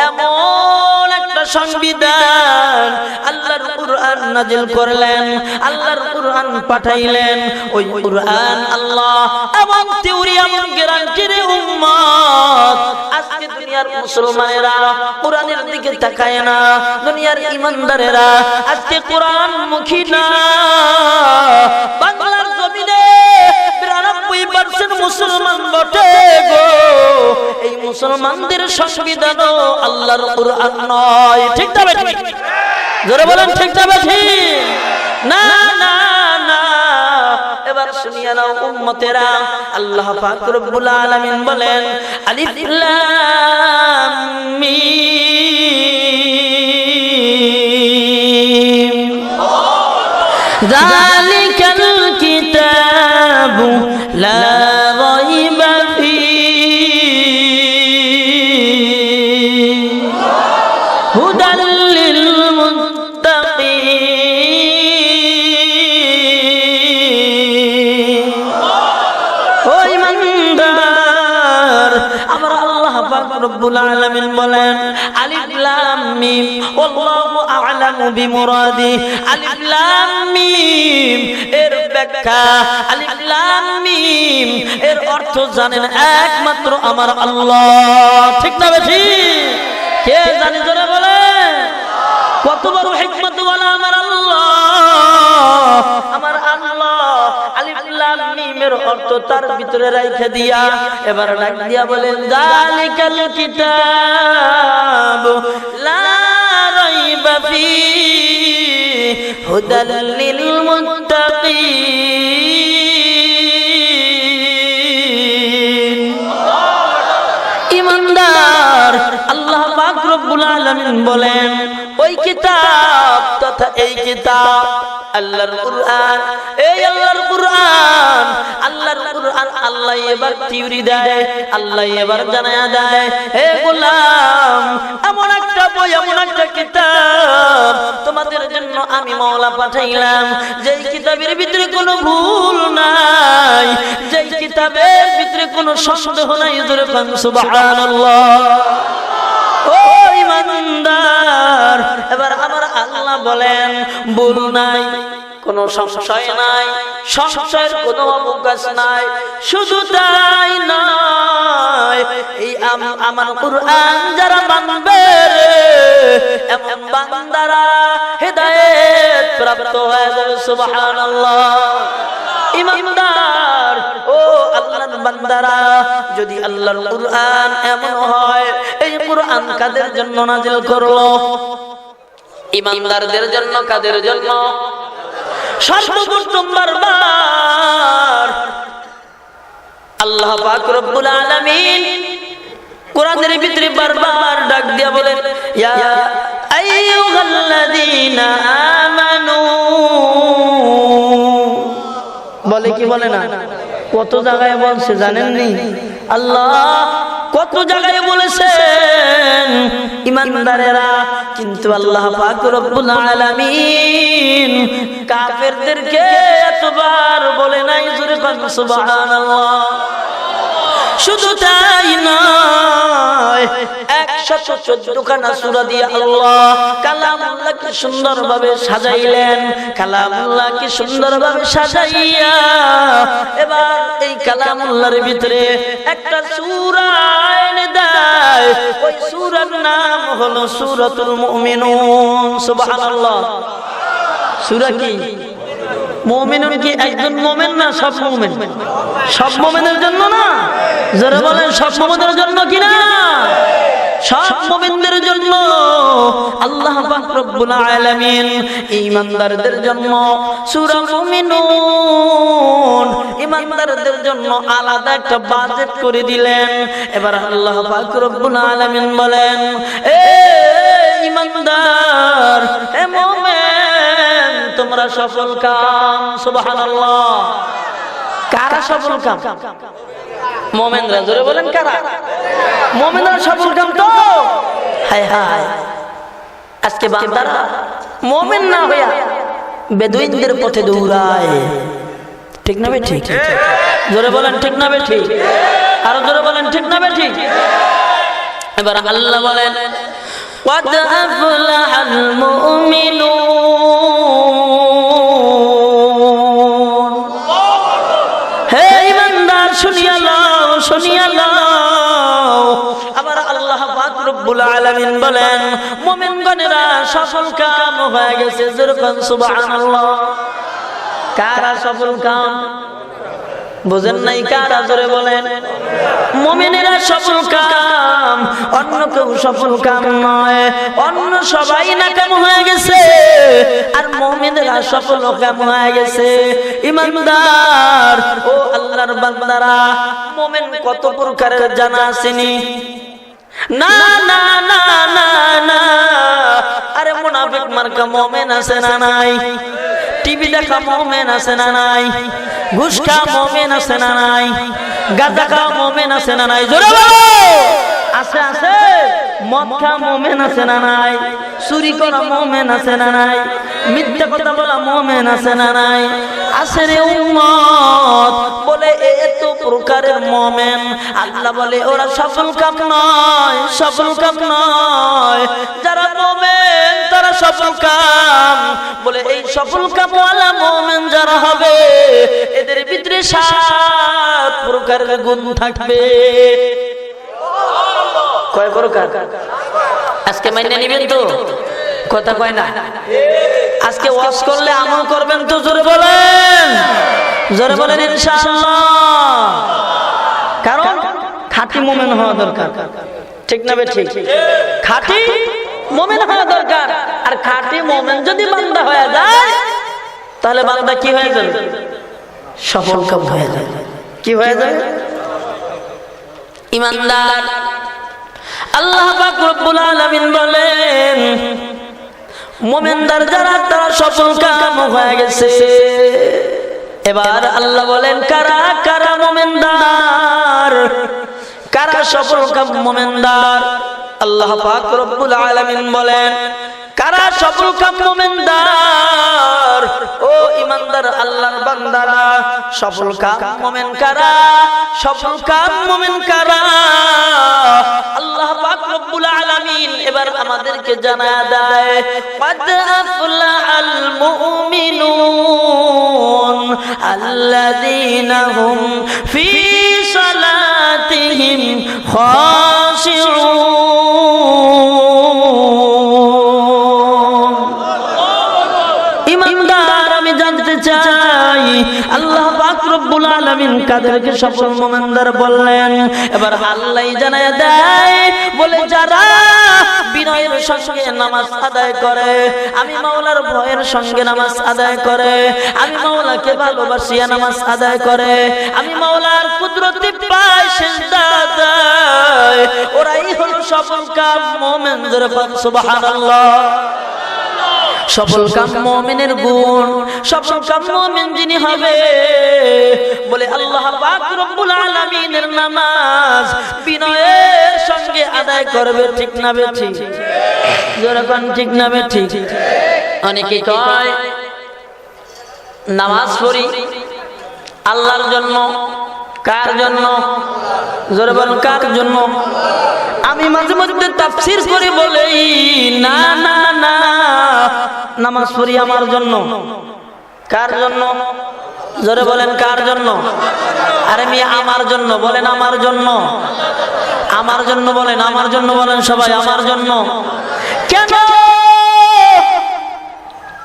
এমন একটা সংবিধান আল্লাহর কুরআন নাযিল করলেন, আল্লাহর কুরআন পাঠাইলেন। ওই কুরআন আল্লাহ এবং থিওরি এবং গ্যারান্টির উম্মত আজকে দুনিয়ার মুসলমানেরা কুরআনের দিকে তাকায় না, দুনিয়ার ঈমানদারেরা আজকে কুরআন মুখী না। বাংলার জমিনে 92% মুসলমান বটে গো, এই মুসলমানদের সংবিধানও আল্লাহর কুরআন নয়। ঠিক তবে ঠিক, জোরে বলেন ঠিক তবে ঠিক। না না না, এবার শুনিয়ে নাও উম্মতেরা, আল্লাহ পাক রব্বুল আলামিন বলেন আলিফ লাম মিম যালিকাল কিতাবু লা রাইবা ফীহি হুদাল লিল মুত্তাকিন। ও ঈমানদার, আমার আল্লাহ পাক রব্বুল আলামিন বলেন আলিফ লাম মিম আল্লাহু আ'লামু বিমুরাদিহি। আলিফ লাম মিম এর ব্যাখ্যা, আলিফ লাম মিম এর অর্থ জানেন একমাত্র আমার আল্লাহ। ঠিক না বেশি? কে জানি জোরে বলে? কত বড় হিকমত ওয়ালা আমার আল্লাহ, আমার আল্লাহ আলিফ লাম মিমের অর্থ তার ভিতরে রাইখা দিয়া এবার ডাক দিয়া বলেন যালিকাল কিতাব লা রাইবা ফীহি হুদাল লিল মুত্তাকিন। ঈমানদার, আল্লাহ পাক রব্বুল আলামিন বলেন ওই কিতাব তথা এই কিতাব আল্লাহর কুরআন, এই আল্লাহর কুরআন, আল্লাহর কুরআন আল্লাহ এবার থিওরি দেয়, আল্লাহ এবার জানায়া দেয় হে গোলাম এমন একটা বই, এমন একটা কিতাব তোমাদের জন্য আমি মাওলা পাঠাইলাম যেই কিতাবের ভিতরে কোনো ভুল নাই, যেই কিতাবের ভিতরে কোনো সন্দেহ নাই। জোরে বলেন সুবহানাল্লাহ। ও ঈমানদার, এবার আমার আল্লাহ বলেন ভুল নাই, কোনো সংশয় নাই, সংশয়ের কোনো অবকাশ নাই। শুধু তাই নয়, এই আমার কুরআন যারা মানবে এমন বান্দারা হেদায়েত প্রাপ্ত হয়ে যাবে। সুবহানাল্লাহ। ঈমানদার, ও আল্লাহর বান্দারা, যদি আল্লাহর কুরআন এমন হয়, এই কুরআন কাদের জন্য নাজিল করলো? ঈমানদারদের জন্য। কাদের জন্য? সর্বপ্রথম বারবার আল্লাহ পাক রব্বুল আলামিন কোরআনের ভিতরে বারবার ডাক দিয়া বলেন ইয়া আইয়ুহাল্লাযীনা আমানু। বলে কি বলে না? কত জায়গায় বলছে জানেন নি? আল্লাহ কত জায়গায় বলেছেন ঈমানদারেরা, কিন্তু আল্লাহ পাক রব্বুল আলামিন কাফেরদেরকে এতবার বলে নাই। জোরে বলেন সুবহানাল্লাহ। শুধু তাই নয়, 114 খানা সূরা দিয়ে আল্লাহ কালামুল্লাহকে সুন্দরভাবে সাজাইলেন। কালামুল্লাহকে সুন্দরভাবে সাজাইয়া এবার এই কালামুল্লাহর ভিতরে একটা সূরা এনে দেয়, ওই সূরার নাম হলো সূরাতুল মুমিনুন। সুবহানাল্লাহ। সূরা কি? মুমিনুন কি একজন মুমিন না সব মুমিন? সব মুমিনের জন্য না? যারা বলেন সব মুমিনের জন্য কি না? সব মুমিনদের জন্য। আল্লাহ পাক রব্বুল আলামিন ঈমানদারদের জন্য সূরা মুমিনুন, ঈমানদারদের জন্য আলাদা একটা বাজেট করে দিলেন। এবার আল্লাহ পাক রব্বুল আলামিন বলেন এ ঈমানদার, হে মুমিন, তোমরা সফল কাম। সুবহানাল্লাহ। কারা সফল কাম? মুমিনরা। জোরে বলেন কারা? মুমিনরা সফল কাম তো। হায় হায়, আজকে বান্দারা মুমিন না হইয়া বেদুইনদের পথে দৌড়ায়। ঠিক না বে ঠিক? জোরে বলেন ঠিক না বে ঠিক? আরো জোরে বলেন ঠিক না বে ঠিক? এবার আল্লাহ বলেন قد أفلح المؤمنون হে ঈমানদার শুনিয়া লও শুনিয়া লও আবার আল্লাহ পাক রব্বুল আলামিন বলেন মুমিনগণেরা সফল কাম হয়ে গেছে যেরকম সুবহানাল্লাহ কারা সফল কাম বুঝেন নাই কারা? জোরে বলেন। মুমিনেরা সফল কাম, অন্য কেউ সফল কাম নয়। অন্য সবাই নাকাম হয়ে গেছে, আর মুমিনেরা সফল কাম হয়ে গেছে। ইমানদার ও আল্লাহর বান্দারা, মুমিন কত প্রকারের জানা আসেনি? না না না না না, আরে মুনাফিক মার্কা মুমিন আছে না নাই? টিভি দেখা মুমিন আছে না নাই? ঘুষ খাওয়া মুমিন আছে না নাই? গাঁজা খাওয়া মুমিন আছে না নাই? জোরে বলো। আছে আছে। মদ খাওয়া মুমিন আছে না নাই? চুরি করা মুমিন আছে না নাই? মিথ্যা কথা বলা মুমিন আছে না নাই? আছে রে উম্মত। বলে এত প্রকারের মুমিন, আল্লাহ বলে ওরা সফল কাম নয়, সফল কাম নয়। যারা মুমিন তারা সফল কাম। বলে এই সফল কামওয়ালা মুমিন যারা হবে, এদের ভিতরে 7 প্রকারের গুণ থাকবে। কয় প্রকার? আজকে মাইনে নিবেন তো? কথা কয় না। আজকে ওয়াজ করলে আমল করবেন তো? জোরে বলেন, জোরে বলেন ইনশাআল্লাহ। কারণ খাঁটি মুমিন হওয়া দরকার, ঠিক না ঠিক? খাঁটি মুমিন হওয়া দরকার। আর খাঁটি মুমিন যদি বান্দা হয়ে যায়, তাহলে বান্দা কি হয়ে যাবে? সফল কাম হয়ে যায়। কি হয়ে যায়? ইমানদার। আল্লাহ পাক রব্বুল আলামিন বলেন, মুমিনদার যারা তারা সফল কাম হয়ে গেছে। এবার আল্লাহ বলেন, কারা কারা মুমিনদার, কারা সফল কাম মুমিনদার? আল্লাহ পাক রব্বুল আলামিন বলেন, কারা সফল কাম মুমিনদার? ও ইমানদার আল্লাহর বান্দারা, সফল কাম মুমিন কারা? সফল কাম মুমিন কারা? আল্লাহ পাক রব্বুল আলামিন এবার আমাদেরকে জানায়া দেয়, قد أفلح المؤمنون الذين هم في صلاتهم خاشعون। ইমানদার, আমি জানতে চাই আল্লাহ পাক রব্বুল আলামিন কাদেরকে সফল মুমিনদার বললেন? এবার আল্লাহই জানায়া দেয়, বলে যারা বিনয়ের সঙ্গে নামাজ আদায় করে, আমি মাওলার ভয়ের সঙ্গে নামাজ আদায় করে, আমি মাওলাকে ভালোবাসিয়া নামাজ আদায় করে, আমি মাওলার কুদরতি পায় সিজদা দেয়, ওরাই হলো সফল কাম মুমিন। জোরে বল সুবহানাল্লাহ। সফল কাম মুমিনের গুণ, সফল কাম মুমিন যিনি হবে, বলে আল্লাহ পাক রব্বুল আলামিনের নামাজ বিনয়ের সঙ্গে আদায় করবে, ঠিক না ঠিক? জোরে কোন ঠিক না ঠিক? অনেকে কয় নামাজ পড়ি আল্লাহর জন্য। কার জন্য? জোরে বল, কার জন্য? আমি মাঝে মধ্যে তাফসীর করে বলি, না না না, নামাজ পড়ি আমার জন্য। কার জন্য? জোরে বলেন, কার জন্য? আরে মিয়া আমার জন্য বলেন, আমার জন্য, আমার জন্য বলেন, আমার জন্য বলেন সবাই, আমার জন্য। কেন?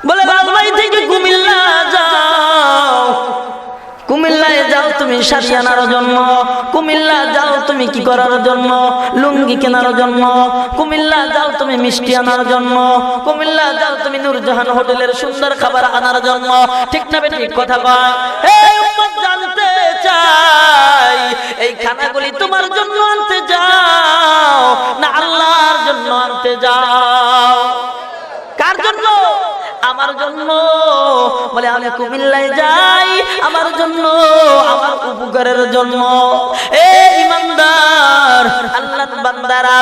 বলে বাংলাই থেকে কুমিল্লা যাও, কুমিল্লায় যাও তুমি শাড়ি আনার জন্য, কুমিল্লা যাও তুমি কি করার জন্য? লুঙ্গি কেনার জন্য। কুমিল্লা যাও তুমি মিষ্টি আনার জন্য। কুমিল্লা যাও তুমি নূরজাহান হোটেলের সুন্দর খাবার আনার জন্য, ঠিক না ঠিক? কথা কয়। এই উম্মত জানতে চাই, এই খানাগুলি তোমার জন্য আনতে যাও না আল্লাহর জন্য আনতে যাও? কার জন্য? আমার জন্য। বলে আমি কুমিল্লায় যাই আমার জন্য, আমার উপকারের জন্য। এই ইমানদার আল্লাহর বান্দারা,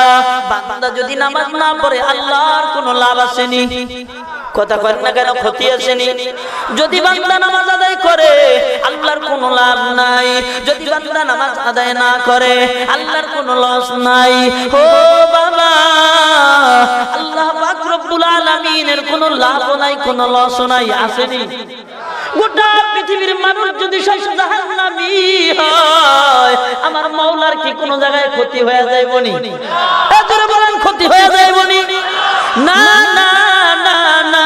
বান্দা যদি নামাজ না পড়ে আল্লাহর কোনো লাভ আসেনি। কথা কয় না কেন? ক্ষতি আসেনি। যদি বান্দা নামাজ আদায় করে আল্লাহর কোনো লাভ নাই, যদি বান্দা নামাজ আদায় না করে আল্লাহর কোনো লস নাই। ও বাবা, আল্লাহ পাক রব্বুল আলামিনের কোনো লাভ নাই, কোনো লস নাই, আসেনি। গোটা পৃথিবীর মানুষ যদি সব জাহান্নামী হয়, আমার মাওলার কি কোনো জায়গায় ক্ষতি হয়ে যায়বনি? এদের বলেন ক্ষতি হয়ে যায়বনি? না না না না,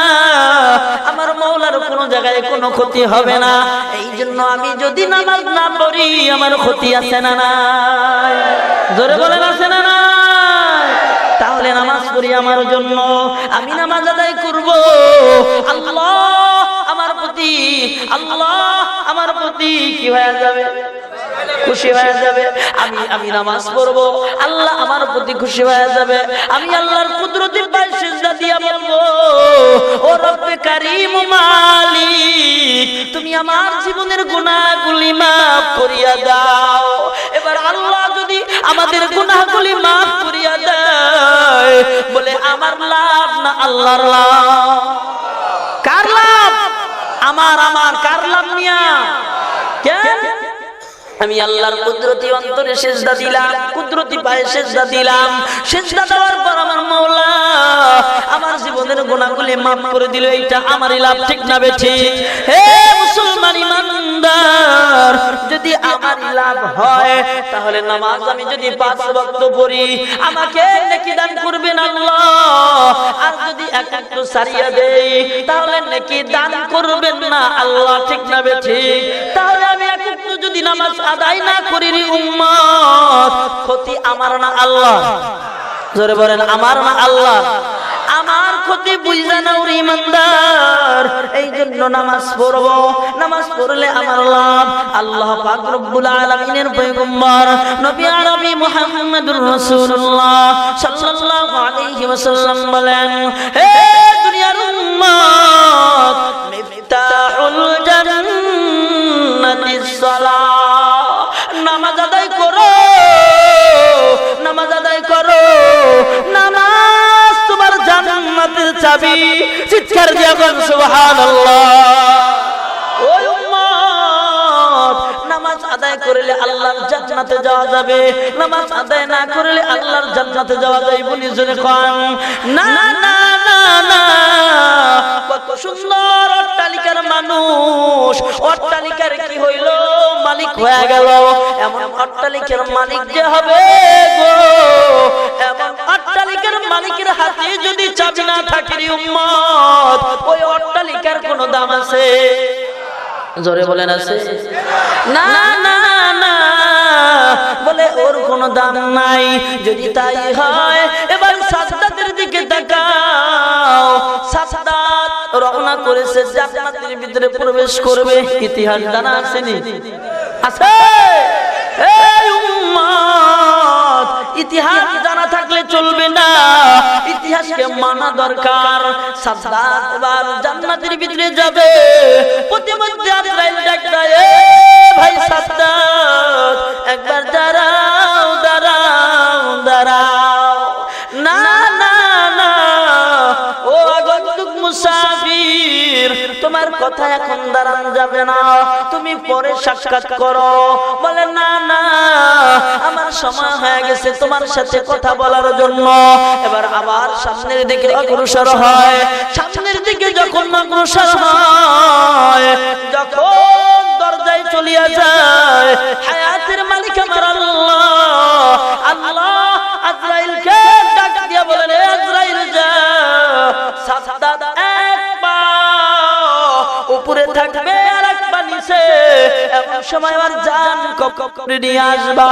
আমার মাওলার কোনো জায়গায় কোনো ক্ষতি হবে না। এই জন্য জন্য আমি যদি নামাজ না পড়ি আমার ক্ষতি আছে না নাই? জোরে বলেন আছে না নাই? তাহলে নামাজ পড়ি আমার জন্য, আমি নামাজ আদায় করব। আল্লাহ আমার প্রতি কি হয়ে যাবে? খুশি হয়ে যাবে। আমি নামাজ পড়বো, আল্লাহ আমার প্রতি খুশি হয়ে যাবে। আমি আল্লাহর কুদরতি পায়ে সিজদা দিয়া বলবো, ও রব্বে কারীম মালিক, তুমি আমার জীবনের গুনাহগুলি maaf করিয়া দাও। এবার আল্লাহ যদি আমাদের গুনাহগুলি maaf করিয়া দেয়, বলে আমার লাভ না আল্লাহর লাভ? কার লাভ? আমার কার লাভ নিয়া? কেন? আমি আল্লাহর কুদরতি অন্তরে সিজদা দিলাম, কুদরতি পায়ে সিজদা দিলাম। সিজদা দেওয়ার পর আমার মাওলা আমার জীবনের গুনাহগুলি maaf করে দিল। এটা আমারই লাভ, ঠিক না বেঠিক? হে মুসলমান ইমানদার, যদি আমারই লাভ হয় তাহলে নামাজ আমি যদি 5 ওয়াক্ত পড়ি আমাকে নেকি দান করবেন আল্লাহ। আর যদি এক একটু সারিয়া দেই তাহলে নেকি দান করবেন না আল্লাহ, ঠিক না বেঠিক? তাহলে আমি এক একটু যদি নামাজ আদায় না করি রে উম্মত, ক্ষতি আমার না আল্লাহ? জোরে বলেন আমার না আল্লাহ? আমার ক্ষতি বুঝা নাও রে ইমানদার। এই জন্য নামাজ পড়বো, নামাজ পড়লে আমার লাভ। আল্লাহ পাক রব্বুল আলামিনের পয়গম্বর নবী আরবি মুহাম্মদুর রাসূলুল্লাহ সাল্লাল্লাহু আলাইহি ওয়াসাল্লাম বলেন, হে দুনিয়ার উম্মত, মিফতাহুল জান্নাতিস সালাহ, নামাজ আদায় করো, নামাজ আদায় করো। নামাজ তোমার জান্নাতের চাবি। চিৎকার দিয়ে বলেন সুবহানাল্লাহ। ওই উম্মত, নামাজ আদায় করলে আল্লাহর জান্নাতে যাওয়া যাবে, নামাজ আদায় না করলে আল্লাহর জান্নাতে যাওয়া যায় বলি জোরে কোন? না না না না। কত সুন্দর অট্টালিকার মানুষ, অট্টালিকার কি হইল? মালিক হয়ে গেল। এমন অট্টালিকার মালিক যে হবে গো, এমন অট্টালিকার মালিকের হাতে যদি চাবি না থাকে রে উম্মত, ওই অট্টালিকার কোন দাম আছে? জোরে বলেন আছে? না না না, বলে ওর কোনো দাম নাই। যদি তাই হয় এবার সাজদাতের দিকে তাকাও। সাজদাত রওনা করেছে জান্নাতের ভিতরে প্রবেশ করবে। ইতিহাস জানা আছে নি? আছে? এই উম্মত, ইতিহাস জানা থাকলে চলবে না, ইতিহাসকে মানা দরকার। সাজদাত এবার জান্নাতের ভিতরে যাবে। প্রতিমধ্যে আজরাইল ডাক দেয়, এ ভাই সাজদাত, একবার দাঁড়াও দাঁড়াও দাঁড়াও। না না না, ও আগন্তুক মুসাফির, তোমার কথা এখন দাঁড়ানো যাবে না, তুমি পরে সাক্ষাৎ করো। বলে না না, আমার সময় হয়ে গেছে তোমার সাথে কথা বলার জন্য। এবার আবার সামনের দিকে অগ্রসর হয়। সামনের দিকে যখন অগ্রসর হয়, যখন দরজায় চলিয়া যায়, হায়াতের মালিক আমার আল্লাহ। আল্লাহ আজরাইলকে ডাক দিয়া বলেন, এ আজরাইল যা, সাজদাত এক পা উপরে থাকবে আর এক পা নিচে, এমন সময় আমার জান কবরে নিয়ে আসবা।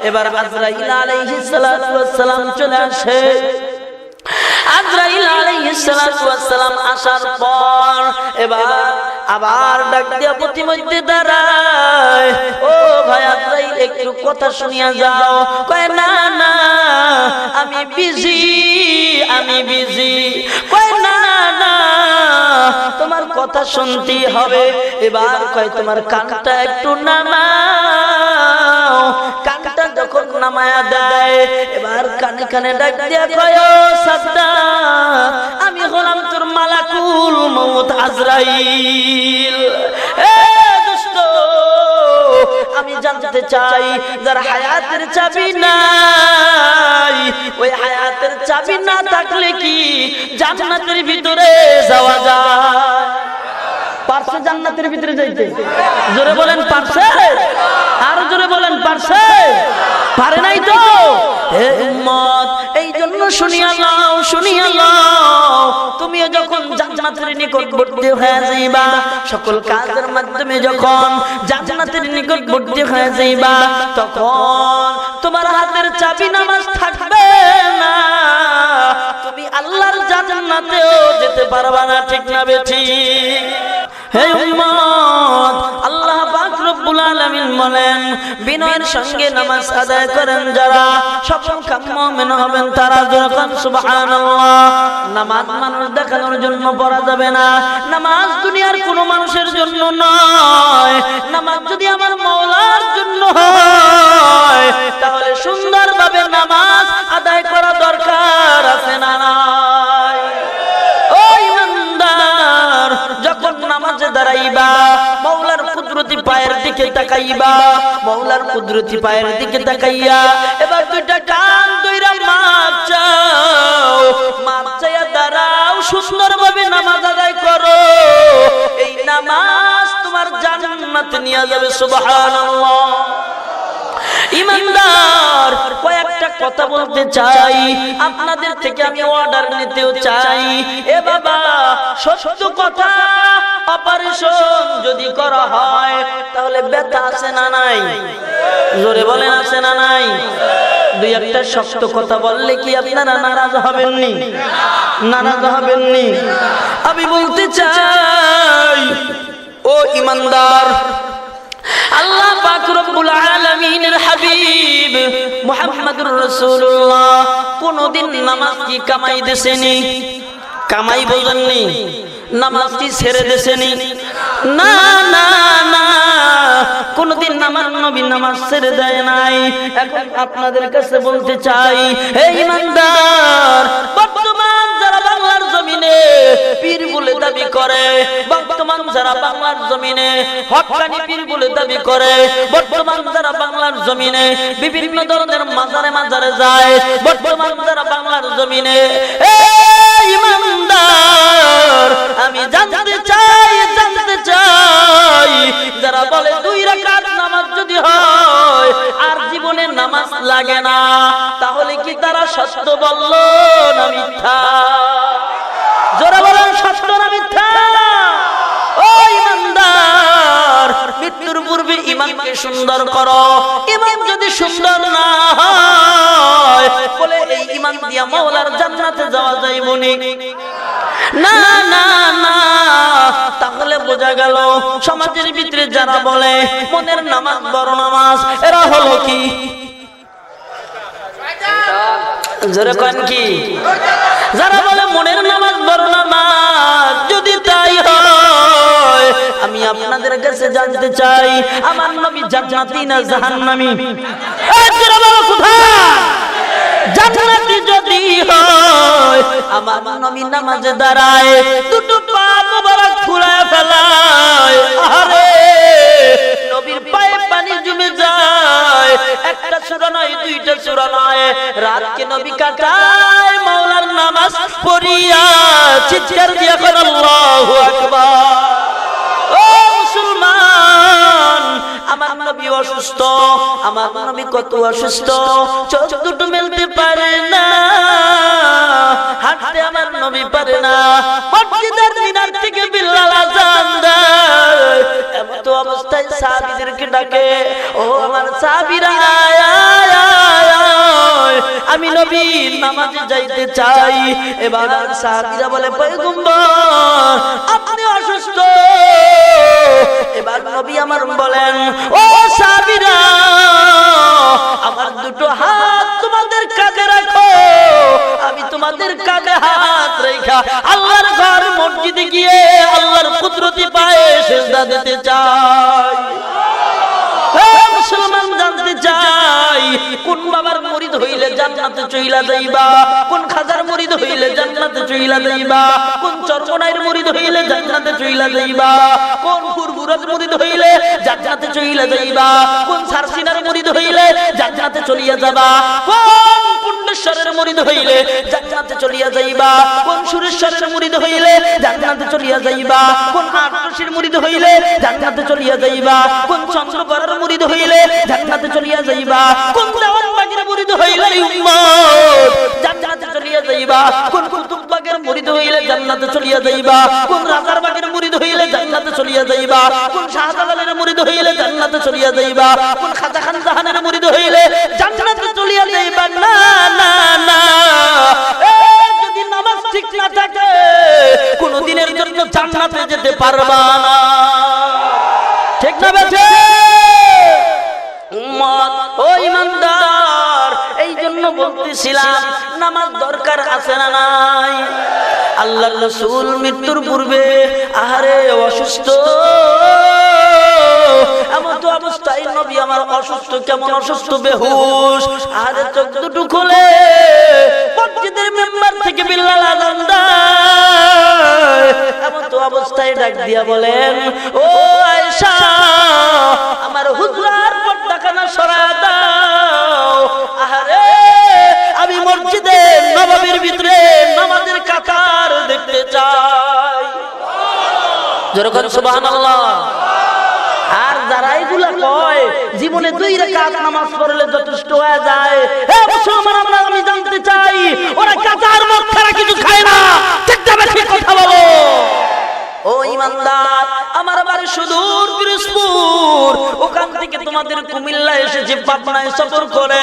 এবার আজরাইল আলাইহিস সালাতু ওয়াস সালাম চলে আসে। আজরাইল আলাইহিস সালাতু ওয়াস সালাম আসার পর এবার আবার ডাক দিয়া প্রতিমধ্যে দাঁড়ায়, ও ভাই আজরাইল একটু কথা শুনিয়া যাও। কয় না না, আমি বিজি, আমি বিজি। কয় না না, তোমার কথা শুনতে হবে। এবার কয় তোমার কানটা একটু নামাও। কানটা যখন নামায়া দেয়, এবার কানে কানে ডাক দিয়া কয়, ও সাজদাত, আমি হলাম তোর মালাকুল মউত আজরাইল। এ দুষ্ট, আমি জানতে চাই যার হায়াতের চাবি নাই, ওই হায়াতের চাবি না থাকলে কি জান্নাতের ভিতরে যাওয়া যায়? পারছে জান্নাতের ভিতরে যাইতে? জোরে বলেন পারছে? আর জোরে বলেন পারছে? পারে নাই তো? হে উম্মত, এই জন্য শুনিয়া নাও, তুমিও যখন জান্নাতের নিকটবর্তী হয়ে যাইবা, সকল কাজের মাধ্যমে যখন জান্নাতের নিকটবর্তী হয়ে যাইবা, তখন তোমার হাতের চাবি নামাজ থাকবে না, তুমি আল্লাহর জান্নাতেও যেতে পারবা না। ঠিক না বেঠিক? হে উম্মত, আল্লাহ পাক রব্বুল আলামিন বলেন, বিনয়ের সঙ্গে নামাজ আদায় করেন যারা, সফল কাম মুমিন হবেন তারা। যখন সুবহানাল্লাহ, নামাজ মানুষ দেখানোর জন্য পড়া যাবে না, নামাজ দুনিয়ার কোনো মানুষের জন্য নয়। নামাজ যদি আমার মাওলার জন্য হয়, তাহলে সুন্দরভাবে নামাজ আদায় করা দরকার আছে না নাই? ও ইমানদার, যখন নামাজে দাঁড়াইবা, মাওলার কুদরতি পায়ের দিকে তাকাইবা, মাওলার কুদরতি পায়ের দিকে তাকাইয়া এবার দুইটা কান দুইরা মাপ চাও, মাপ চাইয়া দাঁড়াও, সুন্দরভাবে নামাজ আদায় করো। এই নামাজ তোমার জান্নাতে নিয়ে যাবে। সুবহানাল্লাহ। ইমানদার, কয়েকটা কথা বলতে চাই, আপনাদের থেকে আমি অর্ডার নিতেও চাই। এ বাবা, সত্য কথা, অপারেশন যদি করা হয় তাহলে ব্যথা আছে না নাই? জোরে বলেন, আছে না নাই? দুই একটা শক্ত কথা বললে কি আপনারা নারাজ হবেননি? নারাজ হবেননি? আমি বলতে চাই, ও ইমানদার, আল্লাহ পাক রব্বুল আলামিনের হাবিব মুহাম্মদুর রাসূলুল্লাহ কোনদিন নামাজ কি কামাই দেছেনি? কামাই বলেননি? নামাজ কি ছেড়ে দেছেনি? না না না, কোনদিন আমার নবী নামাজ ছেড়ে দেয় নাই। এখন আপনাদের কাছে বলতে চাই, হে ইমানদার, বর্তমান যারা বাংলার জমিনে পীর বলে দাবি করে, বর্তমান যারা বাংলার জমিনে হক্কানি পীর বলে দাবি করে, বর্তমান যারা বাংলার জমিনে বিভিন্ন ধরনের মাজারে মাজারে যায়, বর্তমান যারা বাংলার জমিনে, ইমানদার, আমি জানতে চাই যারা বলে 2 রাকাত নামাজ যদি হয় আর জীবনে নামাজ লাগে না, তাহলে কি তারা সত্য বলল না মিথ্যা? জোরে বলেন, সত্য না মিথ্যা? ও ইমানদার, মৃত্যুর পূর্বে ঈমানকে সুন্দর করো। ঈমান যদি সুন্দর না হয়, বলে এই ঈমান দিয়া মাওলার জান্নাতে যাওয়া যাইবনি? না না না, তাহলে বোঝা গেল সমাজের ভিতরে যারা বলে মনের নামাজ বড় নামাজ, এরা হলো কি? জোরে কোন কি? যারা বলে মনের নামাজ বড় নামাজ, যদি তাই হয়, আমি আপনাদের কাছে জানতে চাই, আমার নবী জান্নাতি না জাহান্নামী? জোরে বলো, কোথায়? জান্নাতি যদি হয়, আমার নবী নামাজে দাঁড়ায়, দুটো পা মোবারক ফুলায় ফেলায়, আরে নবীর পায়ে পানি জমে যায়। একটা সূরা নয়, 2টা সূরা নয়, রাতকে নবী কাটায় মাওলার নামাজ পড়িয়া। চিৎকার দিয়া কর আল্লাহু আকবার। ও মুসলমান, আমার নবী অসুস্থ, আমার নবী কত অসুস্থ, চোখ দুটো মেলতে পারে না, হাঁটতে আমার নবী পারে না, মসজিদের মিনার থেকে বিল্লাল আযান দেয়, এমন তো অবস্থায় সাহাবীদেরকে ডাকে, ও আমার সাহাবীরা, আমি নবী নামাজে যাইতে চাই। এবার সাহাবীরা বলে, পয়গম্বর আপনি অসুস্থ। এবার নবী আমার বলেন, ও সাহাবীরা, আমার দুটো হাত তোমাদের কাঁধে রাখো, আমি তোমাদের কাঁধে হাত রেখা আল্লাহর ঘর মসজিদে গিয়ে আল্লাহর কুদরতি পায়ে সিজদা দিতে চাই। মুসলমান, জানতে চাই, কোন বাবার মুরিদ হইলে জান্নাতে চইলা যাইবা, কোন খাজার মুরিদ হইলে জান্নাতে চইলা যাইবা, কোন চরমনাইর মুরিদ হইলে জান্নাতে চইলা যাইবা, কোন ফুরফুরার মুরিদ হইলে জান্নাতে চইলা যাইবা, কোন সারসিনার মুরিদ হইলে জান্নাতে চলিয়া যাবা, কোন কণ্ঠস্বরের মুরিদ হইলে জান্নাতে চলিয়া যাইবা, কোন সুরেশ্বরের মুরিদ হইলে জান্নাতে চলিয়া যাইবা, কোন আটরশির মুরিদ হইলে জান্নাতে চলিয়া যাইবা, কোন চন্দ্রকরের মুরিদ হইলে জান্নাতে চলিয়া যাইবা, কোন দেওয়ানবাগের মুরিদ হইলে উম্মত জান্নাতে চলিয়া যাইবা, কোন কুতুববাগের মুরিদ হইলে জান্নাতে চলিয়া যাইবা, কোন রাজারবাগের মুরিদ হইলে জান্নাতে চলিয়া যাইবা, কোন শাহজালালের মুরিদ হইলে জান্নাতে চলিয়া যাইবা, কোন খাজা খান জাহানের মুরিদ হইলে জান্নাতে চলিয়া যাইবা। না না না, যদি নামাজ ঠিক না থাকে কোন দিনের জন্য জান্নাতে যেতে পারবা না। ঠিক না বেঠে উম্মত ও ইমানদার, এই জন্য বলতেছিলাম নামাজ দরকার আছে না নাই? আল্লাহর রাসূল মৃত্যুর পূর্বে আহারে অসুস্থ, এমন তো অবস্থায় নবী আমার অসুস্থ, কেমন অসুস্থ, বেহুশ, আহারে চোখ দুটো খুলে মসজিদের মেম্বার থেকে বিল্লাল আযান দেয়, এমন তো অবস্থায় ডাক দিয়া বলেন, ও আয়েশা আমার হুজরার পর্দাখানা সরায় দাও, আহারে আমি মসজিদে নববীর ভিতরে নামাজের কাতার দেখতে চাই। জোরে করে সুবহানাল্লাহ। আর যারা এগুলা কয় জীবনে 2 রাকাত নামাজ পড়লে যথেষ্ট হয়ে যায়, হে মুসলমান আমি জানতে চাই ওরা কাতার মক্কারা কিছু খায় না। ঠিক না ঠিক কথা বলো। ও ইমানদার, আমার বাড়ি সুদূর পিরোজপুর, ওখান থেকে তোমাদের কুমিল্লা এসেছে পাবনায় সফর করে।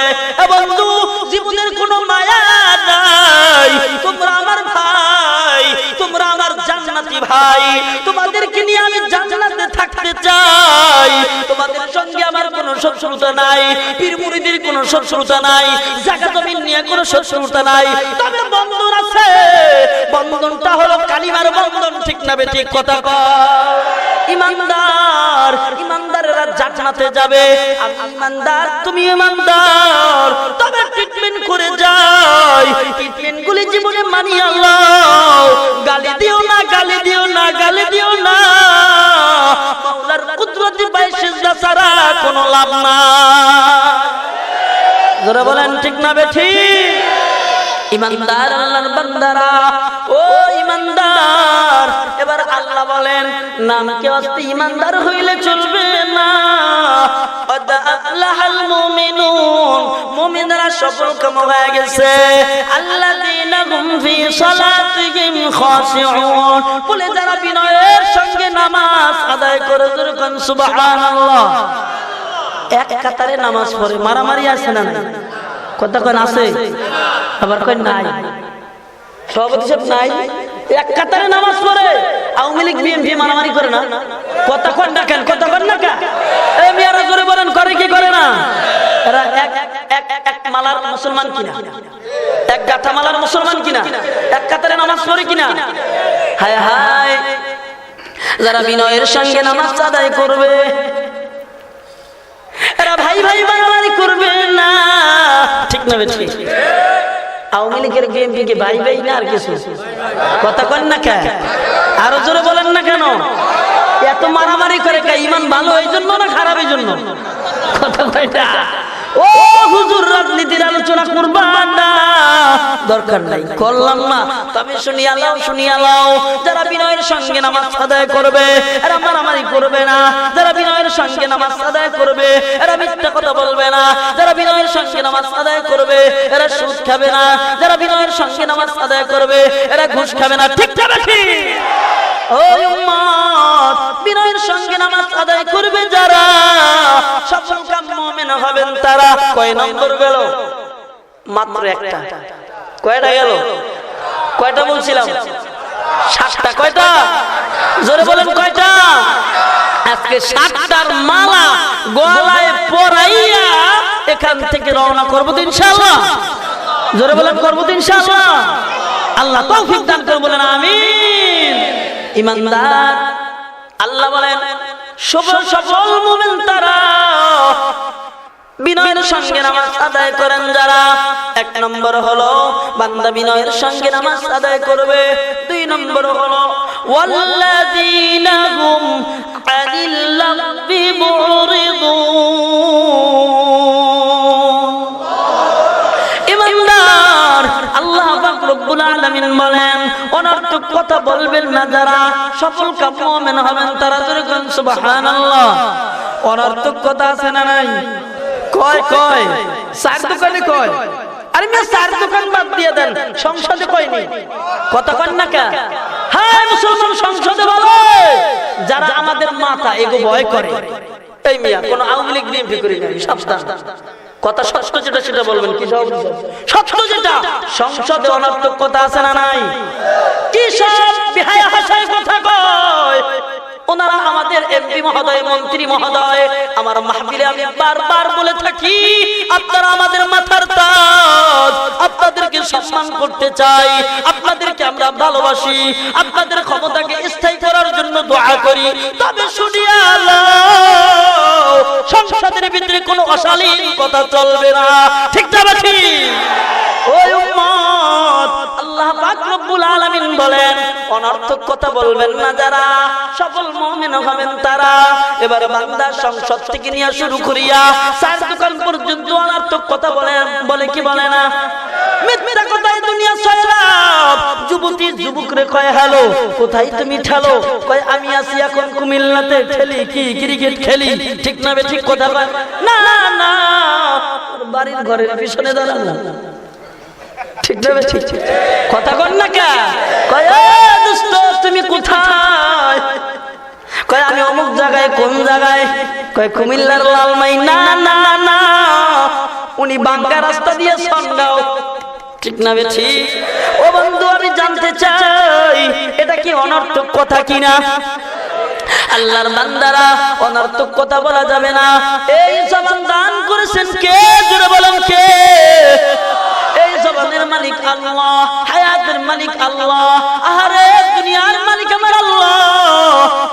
বন্ধু জীবনের কোনো মায়া নাই, তোমরা আমার ভাই, তোমরা আমার জান্নাতি ভাই, তোমাদেরকে নিয়ে আমি জান্নাতে থাকতে চাই। তোমাদের সঙ্গে আমার কোনো শত্রুতা নাই, পীর মুরিদের কোনো শত্রুতা নাই, জায়গা জমি নিয়ে কোনো শত্রুতা নাই, তবে বন্ধন আছে। বন্ধনটা হলো কালিমার বন্ধন। ঠিক না বেঠিক কথা কয়? ইমানদার, ইমানদারেরা জান্নাতে যাবে। আমি ইমানদার, তুমি ইমানদার, তবে ট্রিটমেন্ট করে যাই। ট্রিটমেন্ট গুলি জীবনে মানি আল্লাহ। গালি দিও না, গালি দিও না, গালি দিও না। মাওলার কুদরতি পায়ে সিজদা ছাড়া কোনো লাভ নাই। যারা বলেন ঠিক না বেঠিক? ইমানদার আল্লাহর বান্দারা, ও ইমানদার, এবার আল্লাহ বলেন নামকে অস্তি ইমানদার হইলে চলবে না। কদ আফলাহাল মুমিনুন, মুমিনরা সফল কাম হয়ে গেছে। আল্লাযীনা হুম ফি সালাতিহিম খাশিউন, বলে যারা বিনয়ের সঙ্গে নামাজ আদায় করে। যখন সুবহানাল্লাহ, এক কাতারে নামাজ পড়ে। মারামারি আছে না? কথা কোন আছে? আবার কই নাই। সভাপতি সাহেব নাই, এক কাতারে নামাজ পড়ে। আওয়ামী লীগ বিএনপি মারামারি করে না? কথা কোন না কেন? কথা কোন না কেন? এই মিয়ারা জোরে বলেন, করে কি করে না? এরা এক মালার মুসলমান কিনা? এক গাথা মালার মুসলমান কিনা? এক কাতারে নামাজ পড়ে কিনা? হায় হায়, যারা বিনয়ের সঙ্গে নামাজ আদায় করবে এরা ভাই ভাই মারামারি করবে না। ঠিক না বেঠি? আওয়ামী লীগের বিএনপি কে ভাই ভাই না আর কিছু? কথা কন না কেন? আরো জোরে বলেন না কেন? এত মারামারি করে কে? ইমান ভালো এই জন্য না খারাপ এই জন্য? কথা কয়টা? ও হুজুর, রাজনীতির আলোচনা করবা না, দরকার নাই, করলাম না। তবে শুনিয়া লাও, শুনিয়া লাও, যারা বিনয়ের সঙ্গে নামাজ আদায় করবে এরা মারামারি করবে না। যারা বিনয়ের সঙ্গে নামাজ আদায় করবে এরা মিথ্যা কথা বলবে না। যারা বিনয়ের সঙ্গে নামাজ আদায় করবে এরা সুদ খাবে না। যারা বিনয়ের সঙ্গে নামাজ আদায় করবে এরা ঘুষ খাবে না। ঠিক না ঠিক? ও উম্মত, বিনয়ের সঙ্গে নামাজ আদায় করবে যারা, সফল কাম মুমিন হবেন তারা। কয় নম্বর গেল? মাত্র একটা। কয়টা গেল? কয়টা বলছিলাম? 7টা। কয়টা? জোরে বলেন কয়টা? আজকে 7টার মালা গলায় পরাইয়া এখান থেকে রওনা করবো তো ইনশাআল্লাহ। জোরে বলেন করবো তো ইনশাআল্লাহ। আল্লাহ তৌফিক দান করে বলেন আমিন। ইমানদার, আল্লাহ বলেন সফল মুমিন তারা, বিনয়ের সঙ্গে নামাজ আদায় করেন যারা। 1 নম্বর হলো বান্দা বিনয়ের সঙ্গে নামাজ আদায় করবে। 2 নম্বর হলো ওয়াল্লাযীনা হুম আনিল লাগবি মুরিদুন। ইমানদার, আলামিন বলেন, অনর্থক কথা বলবেন না যারা সফল কাম মুমিন হবেন তারা। জোরে বলেন সুবহানাল্লাহ। অনর্থক কথা আছে না নাই? কয় কয় চার দোকানে কয়। আরে মিয়া চার দোকান বাদ দিয়ে দেন, সংসদে কয়নি? কথা কন না কে? হ্যাঁ মুসলমান সংসদে বলে যারা আমাদের মাথা এগো ভয় করে। এই মিয়া কোন আওয়ামী লীগ বিএনপি করি না, সাবধান। কথা সত্য যেটা সেটা বলবেন। কি সত্য যেটা? সংসদে অনর্থক কথা আছে না নাই? কি সব বিহায়া ভাষায় কথা কয় ওনারা আমাদের এমপি মহোদয়, মন্ত্রী মহোদয়। আমার মাহফিলে আমি বারবার বলে থাকি, আপনারা আমাদের মাথার তাজ, আপনাদেরকে সম্মান করতে চাই, আপনাদেরকে আমরা ভালোবাসি, আপনাদের ক্ষমতাকে স্থায়ী করার জন্য দোয়া করি। তবে শুনিয়া সংসদের ভিতরে কোনো অশালীন কথা চলবে না। ঠিক না ঠিক? ওই উম্মত, আল্লাহ পাক রব্বুল আলামিন বলেন, অনর্থক কথা বলবেন না যারা সফল মুমিন হবেন তারা। এবারে বান্দা সংসদ থেকে নিয়ে শুরু করিয়া চার দোকান পর্যন্ত অনর্থক কথা বলে কি বলে না? মিথ্যা কথায় দুনিয়া সয়লাব। যুবতী যুবকরে কয় হ্যালো, কোথায় তুমি ঠেলো? কয় আমি আছি এখন কুমিল্লাতে, ঠেলি কি ক্রিকেট খেলি। ঠিক না বে ঠিক কথা কয় না? না, বাড়ির ঘরের পিছনে দাঁড়ানো। ঠিক না বে ঠিক? কথা কন না কে? কয় দোস্ত তুমি কোথায়? কয় আমি অমুক জায়গায়। কোন জায়গায়? কয় কুমিল্লার লালমাই। না না না, উনি বাঙ্কা রাস্তা দিয়ে সন্ডাও। ঠিক না বে ঠিক? ও বন্ধু আমি জানতে চাই এটা কি অনর্থক কথা কিনা? আল্লাহর বান্দারা অনর্থক কথা বলা যাবে না। এই জবান দান করেছেন কে? জোরে বলেন কে? এই জবানের মালিক আল্লাহ, হায়াতের মালিক আল্লাহ, আহারে দুনিয়ার মালিক আমার আল্লাহ।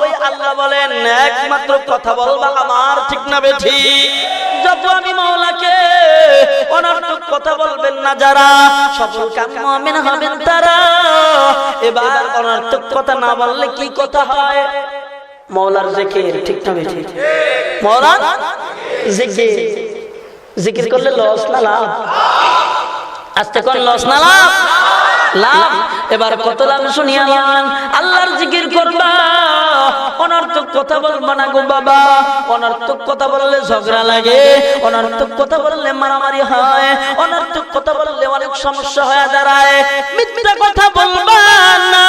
ওই আল্লাহ বলেন একমাত্র কথা বলবা আমার। ঠিক না বে ঠিক? যত আমি মাওলাকে অনর্থক কথা বলবেন না যারা সফল কাম মুমিন হবেন তারা। এবার অনর্থক কথা না বললে কি কথা হয়? মাওলার জিকির। ঠিক না বে ঠিক? মাওলার জিকির। জিকির করলে লস না লাভ? আজকে কোন লস না লাভ? লাভ। এবার কত লাভ শুনিয়া লাভ। আল্লাহর জিকির করবা, অনর্থক কথা বলবা না গো বাবা। অনর্থক কথা বললে ঝগড়া লাগে, অনর্থক কথা বললে মারামারি হয়, অনর্থক কথা বললে অনেক সমস্যা হয়ে দাঁড়ায়। মিথ্যা কথা বলবা না,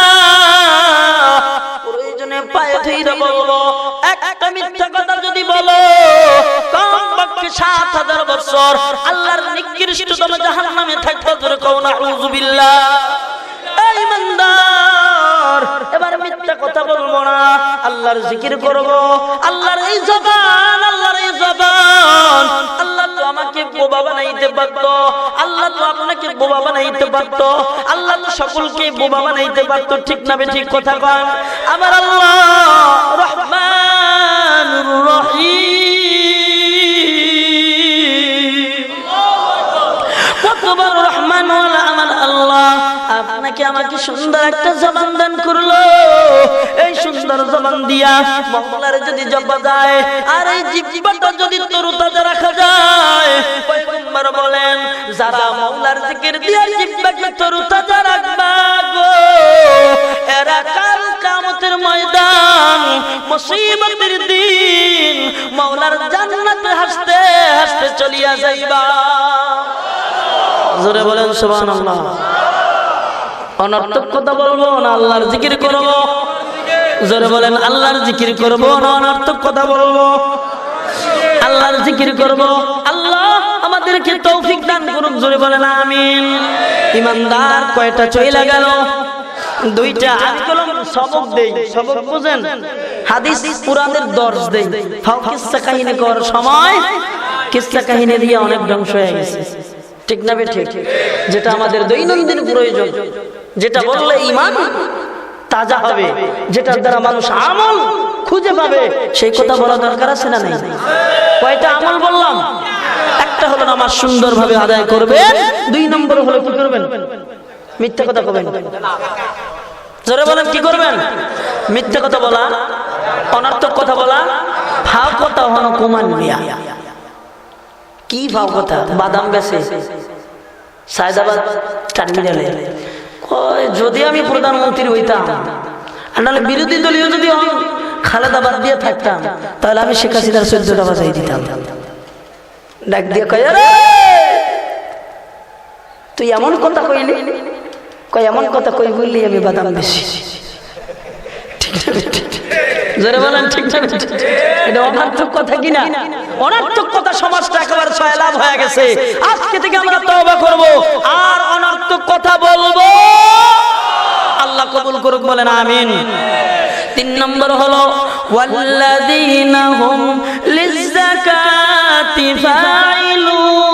প্রয়োজনে পায়ে ধরে বলবো। একটা মিথ্যা কথা যদি বলো কমপক্ষে ৭,০০০ বছর আল্লাহর নিকৃষ্টতম জাহান্নামে থাকতে। ধরে কও না আউযুবিল্লাহ। এই ইমানদার, এবার মিথ্যা কথা বলবো না, আল্লাহর জিকির করব। আল্লাহর এই জবান, আল্লাহর এই জবান। আল্লাহ তো আমাকে বোবা বানাইতে পারতো, আল্লাহ তো আপনাকে বোবা বানাইতে পারতো, আল্লাহ তো সকলকে বোবা বানাইতে পারতো। ঠিক না বে ঠিক? কথা কন। আমার আল্লাহ রহমানুর রহিম, কত বড় রহমান ওয়ালা আমার আল্লাহ। আপনাকে আমাকে সুন্দর একটা জবান দান করলো। এই সুন্দর জবান দিয়া মাওলারে যদি জপা যায়, আর এই জিহ্বাটা যদি তরুতাজা রাখা যায়, পয়গম্বর বলেন যারা মাওলার জিকির দিয়া জিহ্বাকে তরুতাজা রাখবা গো, এরা কাল কিয়ামতের ময়দান, মুসিবতের দিন মাওলার জান্নাতে হাসতে হাসতে চলিয়া যাইবা। জোরে বলেন সুবহানাল্লাহ। অনর্থক কথা বলবো না, আল্লাহর জিকির করবো। জোরে বলেন আল্লাহর জিকির করবো না অনর্থক কথা বলবো? আল্লাহর জিকির করবো। আল্লাহ আমাদেরকে তৌফিক দান করুন। জোরে বলেন আমিন। ইমানদার কয়টা চইলা গেল? দুইটা। আজকাল সবক দেই, সবক বুঝেন? হাদিস কোরআনের দর্শ দেই। ফাও কিসসা কাহিনী করার সময় কিসসা কাহিনী দিয়ে অনেক ধ্বংস হয়ে গেছে। ঠিক না বে ঠিক? যেটা আমাদের দৈনন্দিন প্রয়োজন, যেটা বললে ঈমান তাজা হবে, যেটার দ্বারা মানুষ আমল খুঁজে পাবে, সেই কথা বলা দরকার আছে না নাই? কয়টা আমল বললাম? একটা হলো নামাজ সুন্দরভাবে আদায় করবেন, ২ নম্বর হলো কি করবেন? মিথ্যা কথা কবেন। জোরে বলেন কি করবেন? মিথ্যা কথা বলা, অনর্থক কথা বলা, ফাও কথা হনো কুমান মিয়া। কি ফাও কথা? বাদাম বেচে সায়দাবাদ টার্মিনালে ওই যদি আমি প্রধানমন্ত্রী হইতাম আর নাহলে বিরোধী দলীয় যদি হন, খালেদা বাদ দিয়ে থাকতাম, তাহলে আমি শেখ হাসিনার 14টা বাজাই দিতাম। ডাক দিয়ে কয়, আরে তুই এমন কথা কইলি, কয় এমন কথা কই বললি আমি বাদাম বেশি। জোরে বলেন ঠিক না? এটা অনার্থক কথা কিনা? অনার্থক কথা সমাজটা একেবারে সয়লাভ হয়ে গেছে। আজকে থেকে আমরা তওবা করব আর অনার্থক কথা বলবো। আল্লাহ কবুল করুক, বলেন আমিন। 3 নম্বর হলো ওয়াল্লাযীনা হুম লিয-যাকাতি ফাইলুন।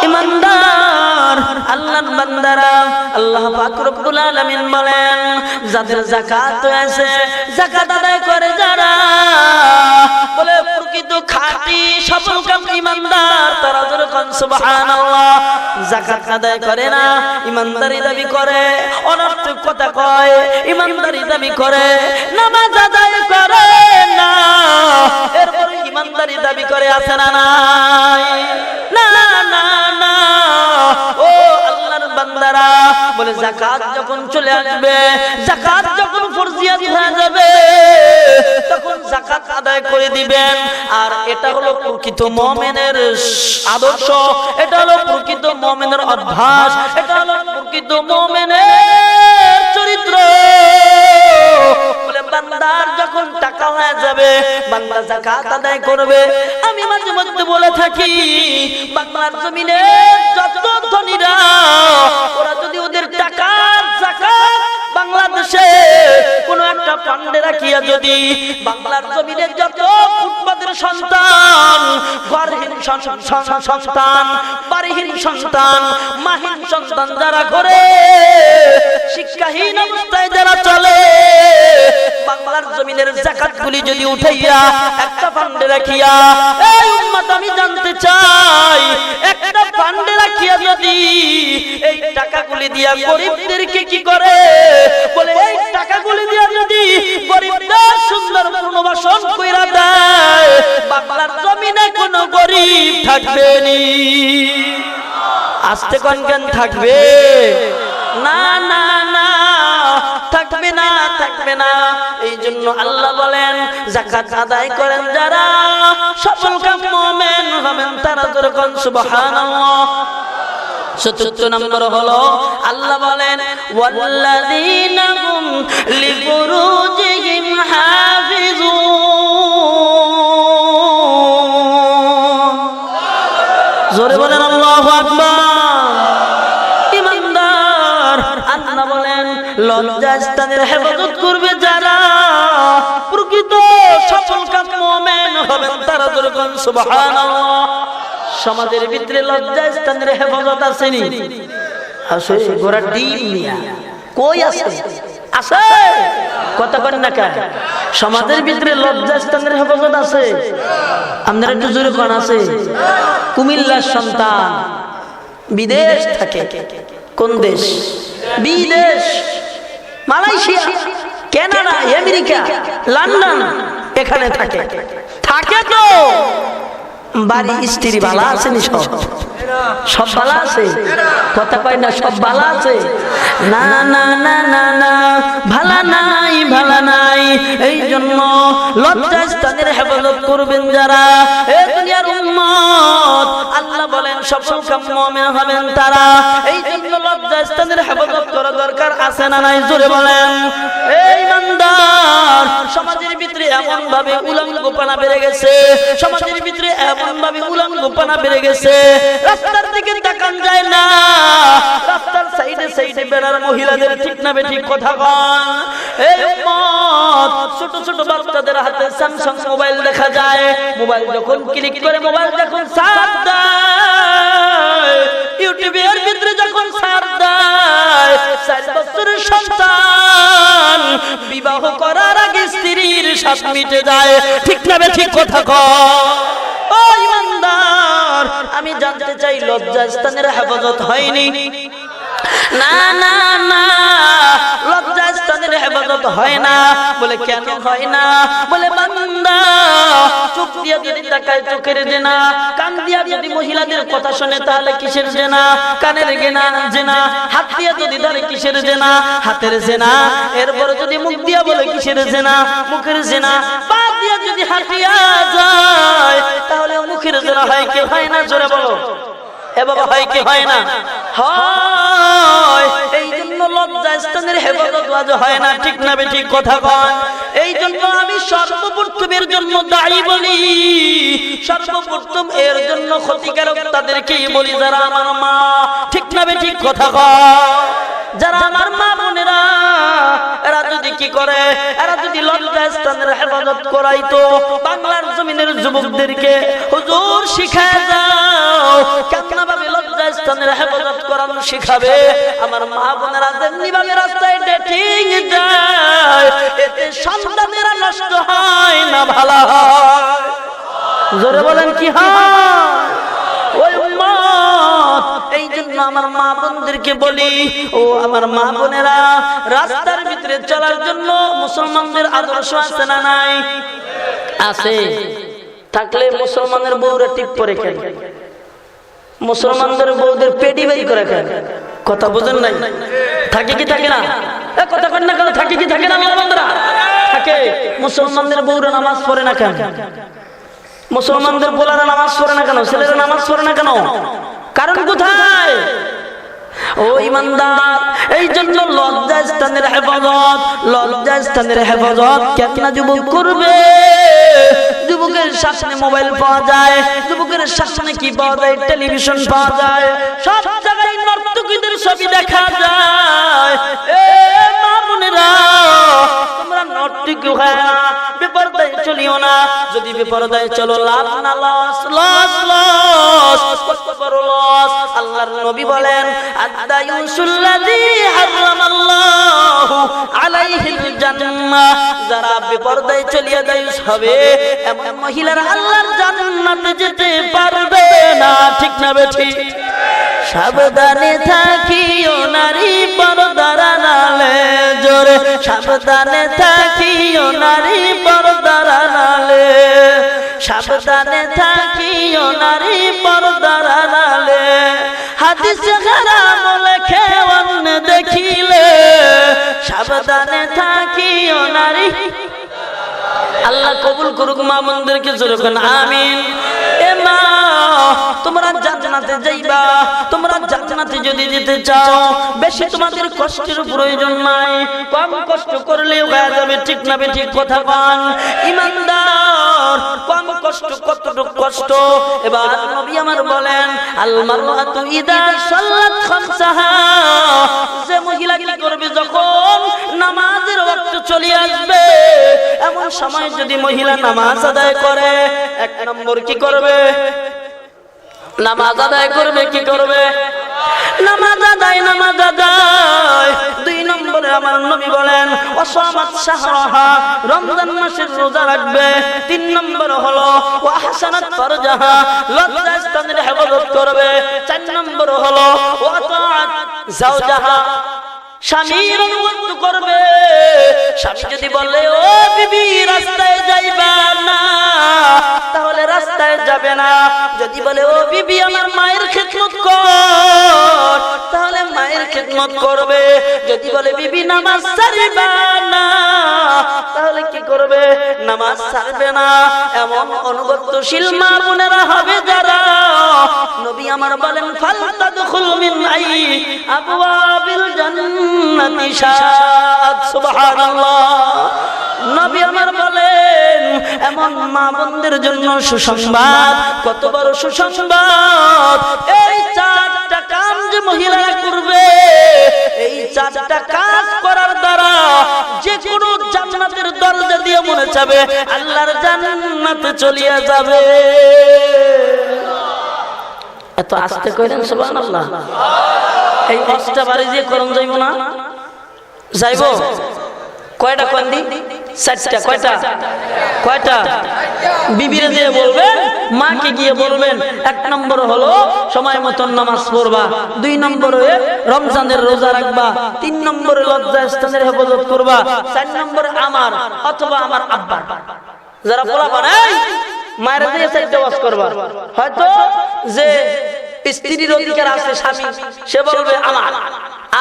ঈমানদার আল্লাহর বান্দারা, আল্লাহ পাক রব্বুল আলামিন বলেন যাদের যাকাত আছে, যাকাত আদায় করে যারা, বলে প্রকৃত খাঁটি সফলকাম ঈমানদার তারা, জোরে কোন সুবহানাল্লাহ। যাকাত আদায় করে না, ঈমানদারি দাবি করে, অনর্থক কথা কয়, ঈমানদারি দাবি করে, নামাজ আদায় করে না, এরপর ঈমানদারি দাবি করে, আছে না নাই? না না না। ও আল্লাহর বান্দারা, বলে যাকাত যখন চলে আসবে, যাকাত যখন ফরজিয়াত হয়ে যাবে, তখন যাকাত আদায় করে দিবেন। আর এটা হলো প্রকৃত মুমিনের আদর্শ, এটা হলো প্রকৃত মুমিনের অভ্যাস, এটা হলো প্রকৃত মুমিনের চরিত্র। বলে বান্দার যখন টাকা হয়ে যাবে, বান্দা যাকাত আদায় করবে। আমি মাঝে মধ্যে বলে থাকি, বাংলার জমিনে যত ধনীরা, ওরা যদি ওদের টাকার যাকাত বাংলাদেশে কোন একটা ফান্ডে রাখিয়া, যদি বাংলার জমিনের যত ফুটপাতের সন্তান, ঘরহীন সন্তান, বাড়িহীন সন্তান, মাহীন সন্তান যারা করে, শিক্ষাহীন অবস্থায় যারা চলে, বাংলার জমিনের যাকাতগুলি যদি উঠাইয়া একটা ফান্ডে রাখিয়া, এই উম্মত আমি জানতে চাই, একটা ফান্ডে রাখিয়া যদি এই টাকাগুলি দিয়া গরিবদেরকে কি করে, বলে এই টাকাগুলি দিয়া যদি গরিবদের সুন্দর পুনর্বাসন কইরা দেয়, বাংলার জমিনে কোনো গরিব থাকবে নি। আস্তে কোন জ্ঞান থাকবে না? না না, থাকবে না, থাকবে না। এই জন্য আল্লাহ বলেন যাকাত আদায় করেন যারা, সফলকাম মুমিন হবেন তারা, জোরে কোন সুবহানাল্লাহ। 4 নম্বর হলো আল্লাহ বলেন ওয়াল্লাযীনা হুম লিফুরুজিহিম হাফিজুন। জোরে বলেন আল্লাহু আকবার। ঈমানদার আল্লাহ বলেন লজ্জাস্থানের হেফাজত করবে যারা, প্রকৃত সফলকাম মুমিন হবেন তারা, জোরে কোন সুবহানাল্লাহ। সমাজের ভিতরে লজ্জাস্থানের হেফাজত আসেনি? আছে। গোরা ডিম নিয়া কই আছে? আছে। কথা কন না কেন? সমাজের ভিতরে লজ্জাস্থানের হেফাজত আছে। আমাদের একটু জোরে কোন আছে? কুমিল্লার সন্তান বিদেশ থাকে। কোন দেশ? বিদেশ, মালয়েশিয়া, কানাডা, আমেরিকা, লন্ডন, এখানে থাকে। থাকে তো বাড়ি স্ত্রী ভালো আছে নি? সব ভালো আছে? কথা কয় না সব ভালো আছে? না না না না না, ভালো নাই, ভালো নাই। এই জন্য লজ্জাস্থানের হেফাজত করবেন যারা, এ দুনিয়ার উম্মত, আল্লাহ বলেন সফলকাম মুমিন হবেন তারা। এই জন্য লজ্জাস্থানের হেফাজত করা দরকার, আছে না নাই? জোরে বলেন। এই ইমানদার, সমাজের ভিতরে এমন ভাবে উলঙ্গপনা বেড়ে গেছে, সমাজের ভিতরে এমন ভাবে উলঙ্গপনা বেড়ে গেছে, রাস্তার দিকে তাকান যায় না, রাস্তার সাইডে সাইডে বেড়ার মহিলাদের, ঠিক না বেঠিক কথা বল? এই উম্মত, ছোট ছোট বাচ্চাদের হাতে স্যামসাং মোবাইল দেখা যায়। মোবাইল যখন ক্লিক করে, মোবাইল যখন সার্চ দেয়, ইউটিউবের ভিতরে যখন সার্চ দেয়, 4 বছরের সন্তান বিবাহ করার আগে স্ত্রীর শ্বাস মিটে যায়, ঠিক না বেঠিক কথা কয়? ও ইমানদার, আমি জানতে চাই লজ্জাস্থানের হেফাজত হয়নি? না না না, লজ্জাস্থানের হেফাজত হয় না। বলে কেন হয় না? বলে বান্দা বান্দা চোখ দিয়ে যদি তাকায় চোখের জেনা, কান দিয়া যদি মহিলাদের কথা শুনে তাহলে কিসের জেনা? কানের জেনা। হাত দিয়া যদি ধরে কিসের জেনা? হাতের জেনা। এরপর যদি মুখ দিয়া বলে কিসের জেনা? মুখের জেনা। পা দিয়া যদি হাঁটিয়া যায় তাহলে মুখের জেনা হয় কি হয় না? জোরে বলো এ বাবা, হয় কি হয় না? হয়। এই জন্য লজ্জা স্থানের হেফাজত আজ হয় না, ঠিক না বেঠিক কথা কয়? এই জন্য আমি সর্বপ্রথম এর জন্য দায়ী বলি, সর্বপ্রথম এর জন্য ক্ষতিকারক তাদেরকেই বলি যারা আমার মা, ঠিক না বেঠিক কথা কয়? যারা আমার মা বোনেরা, এরা যদি কি করে, এরা যদি লজ্জা স্থানের হেফাজত করাইতো বাংলার জমিনের যুবকদেরকে, হুজুর শিখায় যাও কেমন ভাবে লজ্জা স্থানের হেফাজত করানো শিখাবে। আমার মা বোনেরা যেমনি ভাবে রাস্তায় ডেটিং যায়, এতে সন্তানেরা নষ্ট হয় না ভালো হয়? জোরে বলেন কি হয়? ওই উম্মত, এই জন্য আমার মা বোনদেরকে বলি, ও আমার মা বোনেরা, রাস্তার ভিতরে চলার জন্য মুসলমানদের আদর্শ আছে না নাই? আছে। থাকলে মুসলমানের বউরা টিপ করে কেন? মুসলমানদের বউদের পেডি বাই করে কেন? কথা বোঝেন নাই? থাকে কি থাকে না? কথা কন না কেন? থাকে কি থাকে না? বন্ধুরা থাকে। মুসলমানদের বউরা নামাজ পড়ে না কেন? মুসলমানদের বোলারা নামাজ পড়ে না কেন? ছেলেরা নামাজ পড়ে না কেন? কারণ কোথায়? ও ইমানদার, এই জন্য লজ্জা স্থানের হেফাজত, লজ্জা স্থানের হেফাজত কেন যুবক করবে? যুবকের সামনে মোবাইল পাওয়া যায়, যুবকের সামনে কি পাওয়া যায়? টেলিভিশন পাওয়া যায়, সব জায়গায় নর্তকীদের ছবি দেখা যায়। এ মা বোনেরা, তোমরা নর্তকী হয় না, বেপরদায় চলিও না। যদি বেপরদায় চলো লাভ না লস, লস লস, কত বড় লস। আল্লাহর নবী বলেন, আদ-দায়ুসুল্লাযী হারামাল্লাহু আলাইহিল জান্নাহ, যারা বেপরদায় চলিয়া দায়ুস হবে এমন মহিলারা আল্লাহর জান্নাতে যেতে পারবে না, ঠিক না বেঠিক? সাবধানে থাকিও নারী পর্দার আড়ালে, জোরে সাবধানে থাকিও নারী পর্দার আড়ালে, সাবধানে থাকিও নারী পর্দার আড়ালে। হাদিসে হারাম লেখে অন্য দেখিলে, সাবধানে থাকিও নারী। আল্লাহ কবুল করুক মা বোনদেরকে, জোরে বলেন আমিন। এ মা, তোমরা জান্নাতে যাইবা, তোমরা জান্নাতে যদি যেতে চাও বেশি তোমাদের কষ্টের প্রয়োজন নাই, কম কষ্ট করলেও হয়ে যাবে, ঠিক না বেঠিক কথা বল? ইমানদার, কম কষ্ট কতটুকু কষ্ট? এবার নবী আমার বলেন, আল মারআতু ইদা সাল্লাত খামসাহা, যে মহিলা কি করবে যখন নামাজের ওয়াক্ত চলে আসবে, এমন সময় যদি মহিলা নামাজ আদায় করে, এক নম্বর কি করবে? নামাজ আদায় করবে, কি করবে? নামাজ আদায়, নামাজ আদায়। দুই নম্বরে আমার নবী বলেন, ওয়াসামাত শাহরাহা, রমজান মাসের রোজা রাখবে। তিন নম্বর হলো ওয়া আহসানাত ফারজাহা, লজ্জা স্থানের হেফাজত করবে। চার নম্বর হলো ওয়া তাআত যাওজাহা, স্বামীর অনুগত করবে। স্বামী যদি বলে ও বিবি রাস্তায় যাইবা না, তাহলে রাস্তায় যাবে না। যদি বলে ও বিবি আমার মায়ের খেদমত কর, তাহলে মায়ের খেদমত করবে। যদি বলে বিবি নামাজ ছাড়িবা না, তাহলে কি করবে? নামাজ ছাড়বে না। এমন অনুগতশীল মা বোনেরা হবে যারা, নবী আমার বলেন, ফালতাদখুল মিন আই আবওয়াবিল জান্নাতি শাআত। সুবহানাল্লাহ। নবী আমার বলেন, এমন মা বোনদের জন্য সুসংবাদ। কত বড় সুসংবাদ! এই চারটা কাজ যে মহিলারা করবে, এই চারটা কাজ করার দ্বারা যে কোনো জান্নাতের দরজা দিয়ে মনে চাবে আল্লাহর জান্নাতে চলিয়া যাবে। এত আস্তে কইলেন সুবহানাল্লাহ। এই অষ্টা বাড়ি দিয়ে করম যাইব না? যাইব? কয়টা কন্দি? চারটা। কয়টা? কয়টা? বিবিরে দিয়ে বলবেন, মাকে গিয়ে বলবেন। এক নম্বর হলো সময় মতন নামাজ পড়বা। দুই নম্বরে রমজানের রোজা রাখবা। তিন নম্বরে লজ্জা স্থানের হেফাজত করবা। চার নম্বরে আমার অথবা আমার আব্বার, যারা পোলা বানাই মায়ের দিয়ে চাইতে ওয়াজ করবা, হয়তো যে স্ত্রীর অধিকার আছে স্বামী সে বলবে আমার,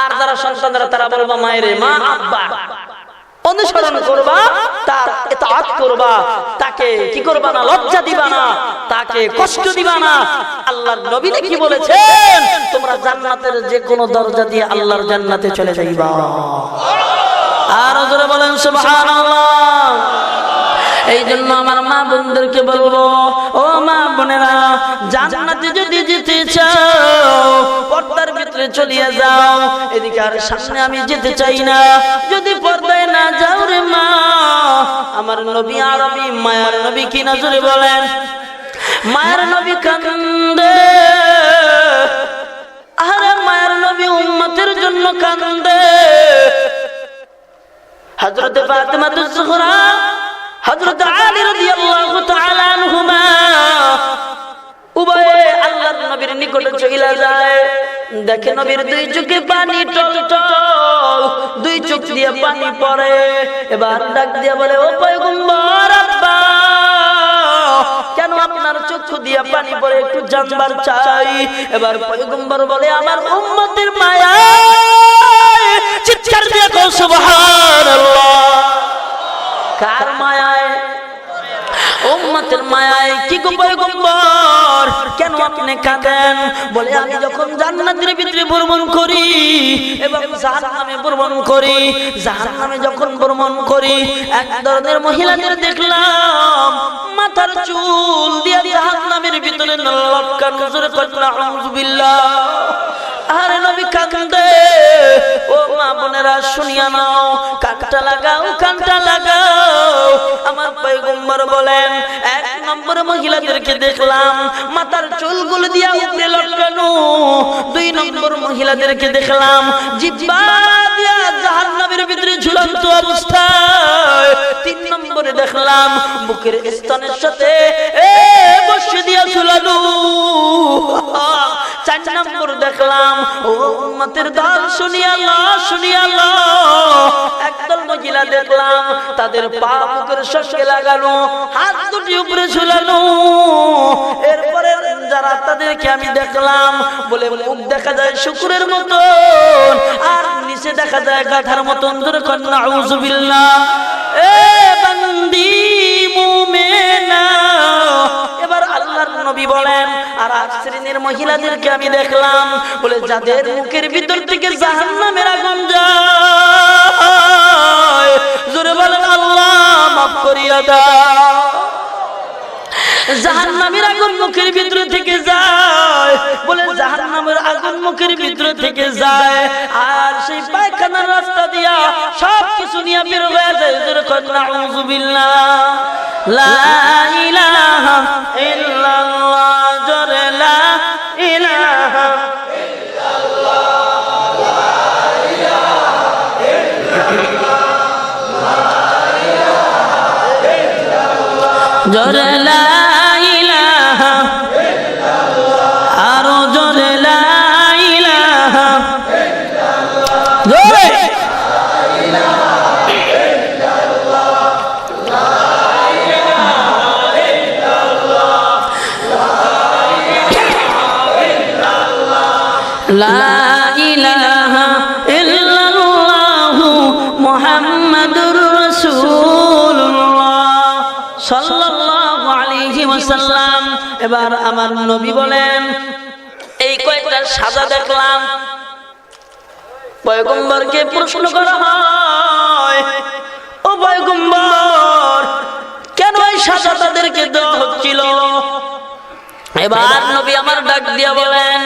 আর যারা সন্তানরা তারা বলবা মায়ের মা আব্বা, অনুসরণ করবা, তার ইতাআত করবা, তাকে কি করবা না, লজ্জা দিবা না, তাকে কষ্ট দিবা না। আল্লাহর নবী কি বলেছেন, তোমরা জান্নাতের যে কোনো দরজা দিয়ে আল্লাহর জান্নাতে চলে যাইবা। আর জোরে বলেন সুবহানাল্লাহ। এই জন্য আমার মা বোনদেরকে বলবো, ও মা বোনেরা, জান্নাতে যদি যেতে চাও পর্দার ভিতরে চলিয়ে যাও। এদিকে আর সামনে আমি যেতে চাই না, যদি পর্দায় না যাও রে মা। আমার নবী আরবি মায়ার নবী কি নজরে বলেন, মায়ের নবী কান্দে, আরে মায়ের নবী উম্মতের জন্য কান্দে। হযরত ফাতিমাতুজ জোহরা, হযরত আলী রাদিয়াল্লাহু তাআলা আনহুমা উভয়ে আল্লাহর নবীর নিকটে চলে যায়। দেখে নবীর দুই চোখে পানি টলটল, দুই চোখ দিয়ে পানি পড়ে। এবার ডাক দিয়ে বলে, ও পয়গম্বর আব্বা, কেন আপনার চক্ষু দিয়ে পানি পড়ে, একটু জানবার চাই। এবার পয়গম্বর বলে, আমার উম্মতের মায়া। চিৎকার দিয়ে কও সুবহানাল্লাহ। কার মায়ায়? উম্মতের মায়ায়। কি গো পয়গম্বর, কেন আপনি কাঁদেন? বলে, আমি যখন জান্নাতের ভিতরে ভ্রমণ করি এবং জাহান্নামে ভ্রমণ করি, জাহান্নামে যখন ভ্রমণ করি এক ধরনের মহিলাদের দেখলাম মাথার চুল দিয়ে জাহান্নামের ভিতরে লটকানো। জোরে কইনা আউযুবিল্লাহ। আরে নবী কাঁদে। ও মা বোনেরা শুনিয়া নাও, কানটা লাগাও, কানটা লাগাও। আমার পয়গম্বর বলেন, এক নম্বর মহিলাদেরকে দেখলাম মাথার চুলগুলো দিয়া উপরে লটকানো। দুই নম্বর মহিলাদেরকে দেখলাম জিহ্বা দিয়া জাহান্নামের ভিতরে ঝুলন্ত অবস্থায়। তিন নম্বরে দেখলাম বুকের স্তনের সাথে বসে দিয়া ঝুলানো। চার নম্বর দেখলাম, ও উম্মতের দল শুনিয়া লও, শুনিয়া লও, একদল মহিলা দেখলাম তাদের পা বুকের সঙ্গে লাগানো, হাত দুটি উপরে ঝুলানো। এরপরে যারা তাদেরকে আমি দেখলাম, বলে মুখ দেখা যায় শুকুরের মতন, আর নিচে দেখা যায় গাধার মতন। ধরে কন্যা আউযুবিল্লাহ। এ বান্দি মুমিনা। এবার আল্লাহর নবী বলেন, আর এক শ্রেণীর মহিলাদেরকে আমি দেখলাম, বলে যাদের মুখের ভিতর থেকে জাহান্নামের আগুন যায়। জোরে বলেন আল্লাহ মাফ করিয়া দাও। জাহান্নামের আগুন মুখের ভিতর থেকে যায়, বলে জাহান্নামের আগুন মুখের ভিতর থেকে যায়, আর সেই পায়খানার রাস্তা দিয়া সব কিছু নিয়ে বের হয়ে যায়। জোরে কন্যা আউযুবিল্লাহ। লা ইলাহা ইল্লাল্লাহ। জোরে লা ইলাহা ইল্লাল্লাহ। লা ইলাহা ইল্লাল্লাহ। জোরে লা ইলাহা ইল্লাল্লাহ। আরো জোরে লা ইলাহা ইল্লাল্লাহ। জোরে লা ইলাহা ইল্লাল্লাহ মুহাম্মাদুর রাসূলুল্লাহ সাল্লাল্লাহু আলাইহি ওয়াসাল্লাম। এবার আমার নবী বলেন, এই কয়েকটা সাজা দেখলাম। পয়গম্বরকে প্রশ্ন করা হয়, ও পয়গম্বর, কেন এই সাজা তাদেরকে দেওয়া হচ্ছিল? এবার নবী আমার ডাক দিয়া বলেন,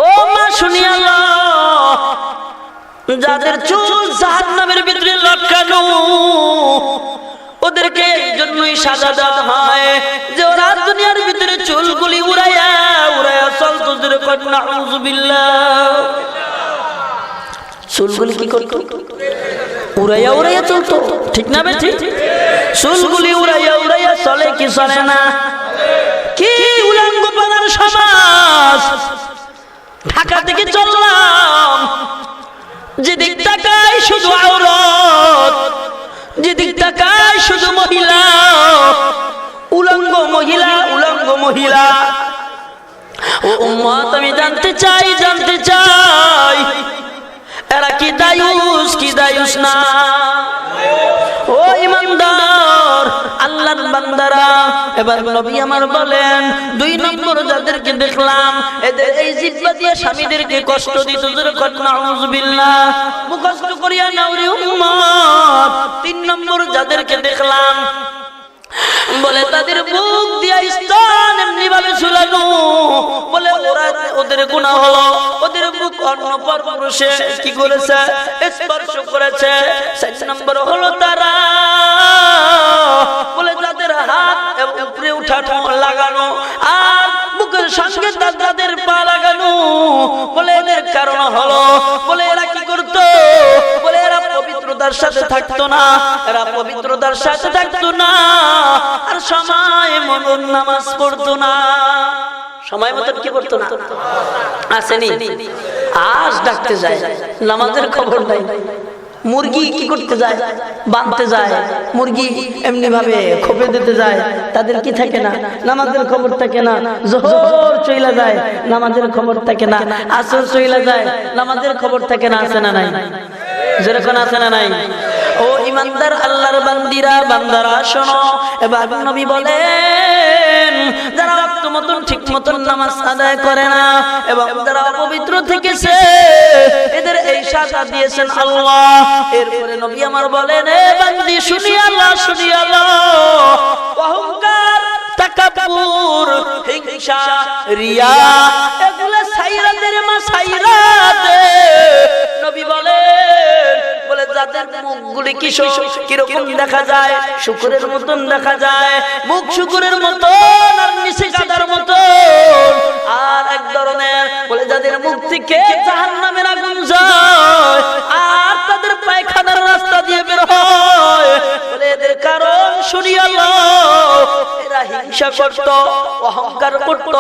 ও মা শুনিয়া লও, যাদের চুল জাহান্নামের ভিতরে লটকানো ওদেরকে এই জন্যই সাজা দেওয়া হয় যে ওরা দুনিয়ার ভিতরে চুলগুলি উড়াইয়া উড়াইয়া চলতো। জোরে কন্যা আউযুবিল্লাহ। চুলগুলি কি করতো? উড়াইয়া উড়াইয়া চলতো, ঠিক না বেঠি? চুলগুলি উড়াইয়া উড়াইয়া চলে কি চলে না? কি উলঙ্গ পানার সমাজ! ঢাকা থেকে চললাম, যেদিক তাকাই শুধু আওরাত, যেদিক তাকাই শুধু মহিলা। উলঙ্গ মহিলা ও উম্মত আমি জানতে চাই এরা কি দায়ুস না? ও ইমানদার আল্লাহর বান্দারা, এবার নবী আমার বলেন 2 নম্বর যাদেরকে দেখলাম এদের এই জিহ্বা দিয়ে স্বামীদেরকে কষ্ট দিত, নাউযুবিল্লাহ, মুখস্থ করিয়া নাও রে উম্মত। 3 নম্বর যাদেরকে দেখলাম বলে তাদের বুক দিয়া স্তন এমনি ভাবে ঝুলানো, বলে ওদের গুনাহ হলো ওদের বুক অন্য পরপুরুষে কি করেছে, স্পর্শ করেছে। 4 নম্বর হলো তারা বলে যাদের হাত উপরে উঠানো লাগানো আর বুকের সঙ্গে তাদের পা লাগানো, বলে এদের কারণ হলো বলে এরা কি করতো, বলে এরা পবিত্রতার সাথে থাকতো না, আর সময় মতন নামাজ পড়তো না, সময় মতন কি করতো না। আসেনি আজ ডাকতে যায়, নামাজের খবর নাই। মুরগি কি করতে যায়, বাঁধতে যায়, মুরগি এমনি ভাবে খোপে দিতে যায়, তাদের কি থাকে না, নামাজের খবর থাকে না। জোহর চইলা যায়, নামাজের খবর থাকে না। আসর চইলা যায়, নামাজের খবর থাকে না। আছে না নাই? যেরকম আছে না নাই? ও ইমানদার আল্লাহর বান্দারা শোনো, এবার নবী বলেন যারা ওয়াক্ত মতন ঠিক মতন নামাজ আদায় করে না এবং যারা অপবিত্র থেকেছে এদের এই সাজা দিয়েছেন আল্লাহ। এরপরে নবী আমার বলেন, এ বান্দি শুনি আল্লাহ, অহংকার, তাকাব্বুর, হিংসা, রিয়া এগুলো সাইরাতের মা সাইরাতে। নবী বলেন বলে যাদের মুখগুলি কিরকম দেখা যায়, শুকরের মতন দেখা যায়, মুখ শুকরের মতন আর নিচে গাদার মতন। আর এক ধরনের বলে যাদের মুখ থেকে জাহান্নামের আগুন যায় আর তাদের পায়খানার রাস্তা দিয়ে বের হয়, বলে এদের কারণ শুনি আল্লাহ। এরা হিংসা করত, অহংকার করত,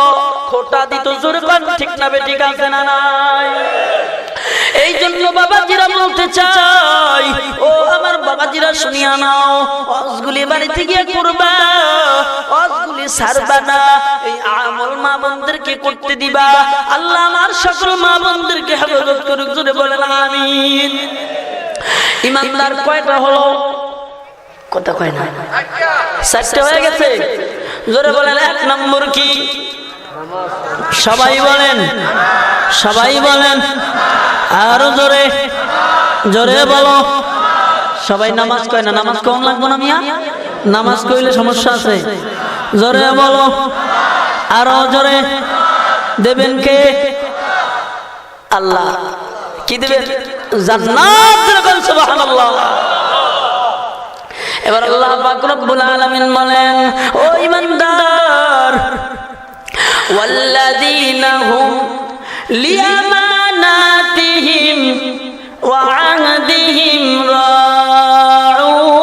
খোটা দিত, জোরে পান ঠিক না বেঠিক আছে না নাই? এই জন্য বাবাজিরা বলতে চাই, ও আমার বাবাজিরা শুনিয়া নাও, হজগুলি বাড়িতে গিয়ে করবা, হজগুলি ছাড়বা না, এই আমল মা বোনদেরকে করতে দিবা। আল্লাহ আমার সকল মা বোনদেরকে হেফাজত করুক, জোরে বলেন আমিন। ইমানদার কয়টা হলো? কথা কয় না, 4টে হয়ে গেছে। জোরে বলেন 1 নম্বর কি? সবাই বলেন আরো জোরে বলো। সবাই নামাজ কয় না, নামাজ কম লাগবো না মিয়া, নামাজ কইলে সমস্যা আছে। জোরে বলো, আরো জোরে। দেবেন কে? আল্লাহ। কি দেবেন? জান্নাত। সুবহানাল্লাহ। এবার আল্লাহ পাক রব্বুল আলামিন বলেন, ও ঈমানদার, ওয়াল্লাযীনা হুম লিআমানাতিহিম ওয়া আহদিহিম রাউন।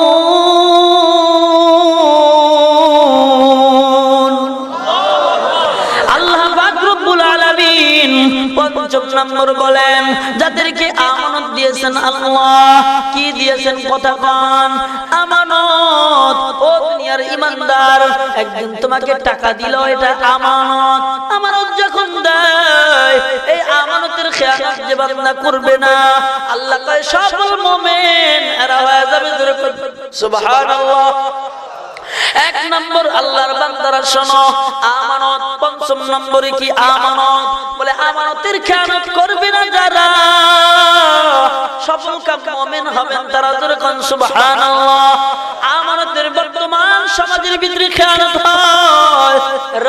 আল্লাহ পাক রব্বুল আলামিন 5 নম্বর বলেন যাদেরকে আমানত দিয়েছেন আল্লাহ। কি দিয়েছেন? কথা কন। আমানত। ও দুনিয়ার ইমানদার, একদিন তোমাকে টাকা দিল, এটা আমানত। আমানত যখন দেয়, এই আমানতের খেয়ানত যে বান্দা করবে না, আল্লাহ কয় সকল মুমিন এরা হয়ে যাবে সুবহানাল্লাহ। 1 নম্বর আল্লাহর বান্দারা শোনো, আমানত। 5 নম্বরে কি আমানত? বলে আমানতের খেয়ানত করবে না যারা, সফল কাম মুমিন হবেন তারা। যেরকম সুবহানাল্লাহ। আমানতের বর্তমান সমাজের ভিতরে খেয়ানত হয়।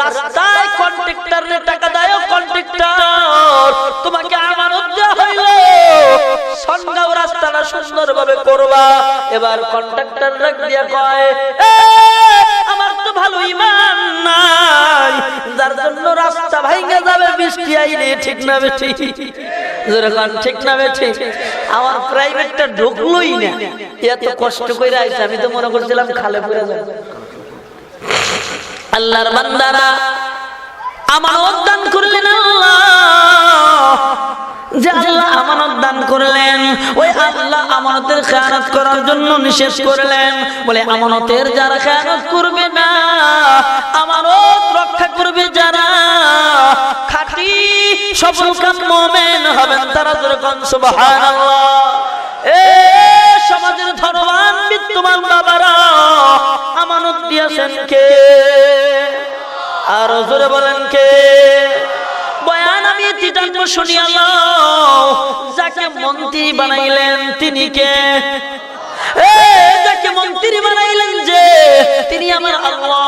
রাস্তায় কন্ট্রাক্টরের টাকা দেয়, কন্ট্রাক্টর তোমাকে আমানত দেওয়া হইল, সন্ধ্যাও রাস্তাটা সুন্দরভাবে করবা। এবার কন্ট্রাক্টর রাখ দিয়া কয়, আমার তো ভালো ঈমান নাই, যার জন্য রাস্তা ভাঙা যাবে বৃষ্টি আইলে। ঠিক না বেঠি? যেরকম ঠিক না বেঠি? আমার প্রাইভেটটা ঢুকলোই না, এত কষ্ট করে আইছে, আমি তো মনে করছিলাম খালে পড়ে যাবে। আল্লাহর বান্দারা আমানত দান করলেন আল্লাহ, যে আল্লাহ আমানত দান করলেন, ওই আল্লাহ আমানতের খেয়ানত করার জন্য নিষেধ করলেন। বলে আমানতের যারা খেয়ানত করবে না, আমানত রক্ষা করবে যারা, খাঁটি সফলকাম মুমিন হবেন তারা। যেরকম সুবহানাল্লাহ। এ সমাজের ধনবান বিত্তবান বাবারা, আমানত দিয়েছেন কে? আর জোরে বলেন কে? বয়ান আমি তিনটা শুনিয়ালাম। যাকে মন্ত্রী বানাইলেন তিনি কে? যাকে মন্ত্রী বানাইলেন যে তিনি আমার আল্লাহ।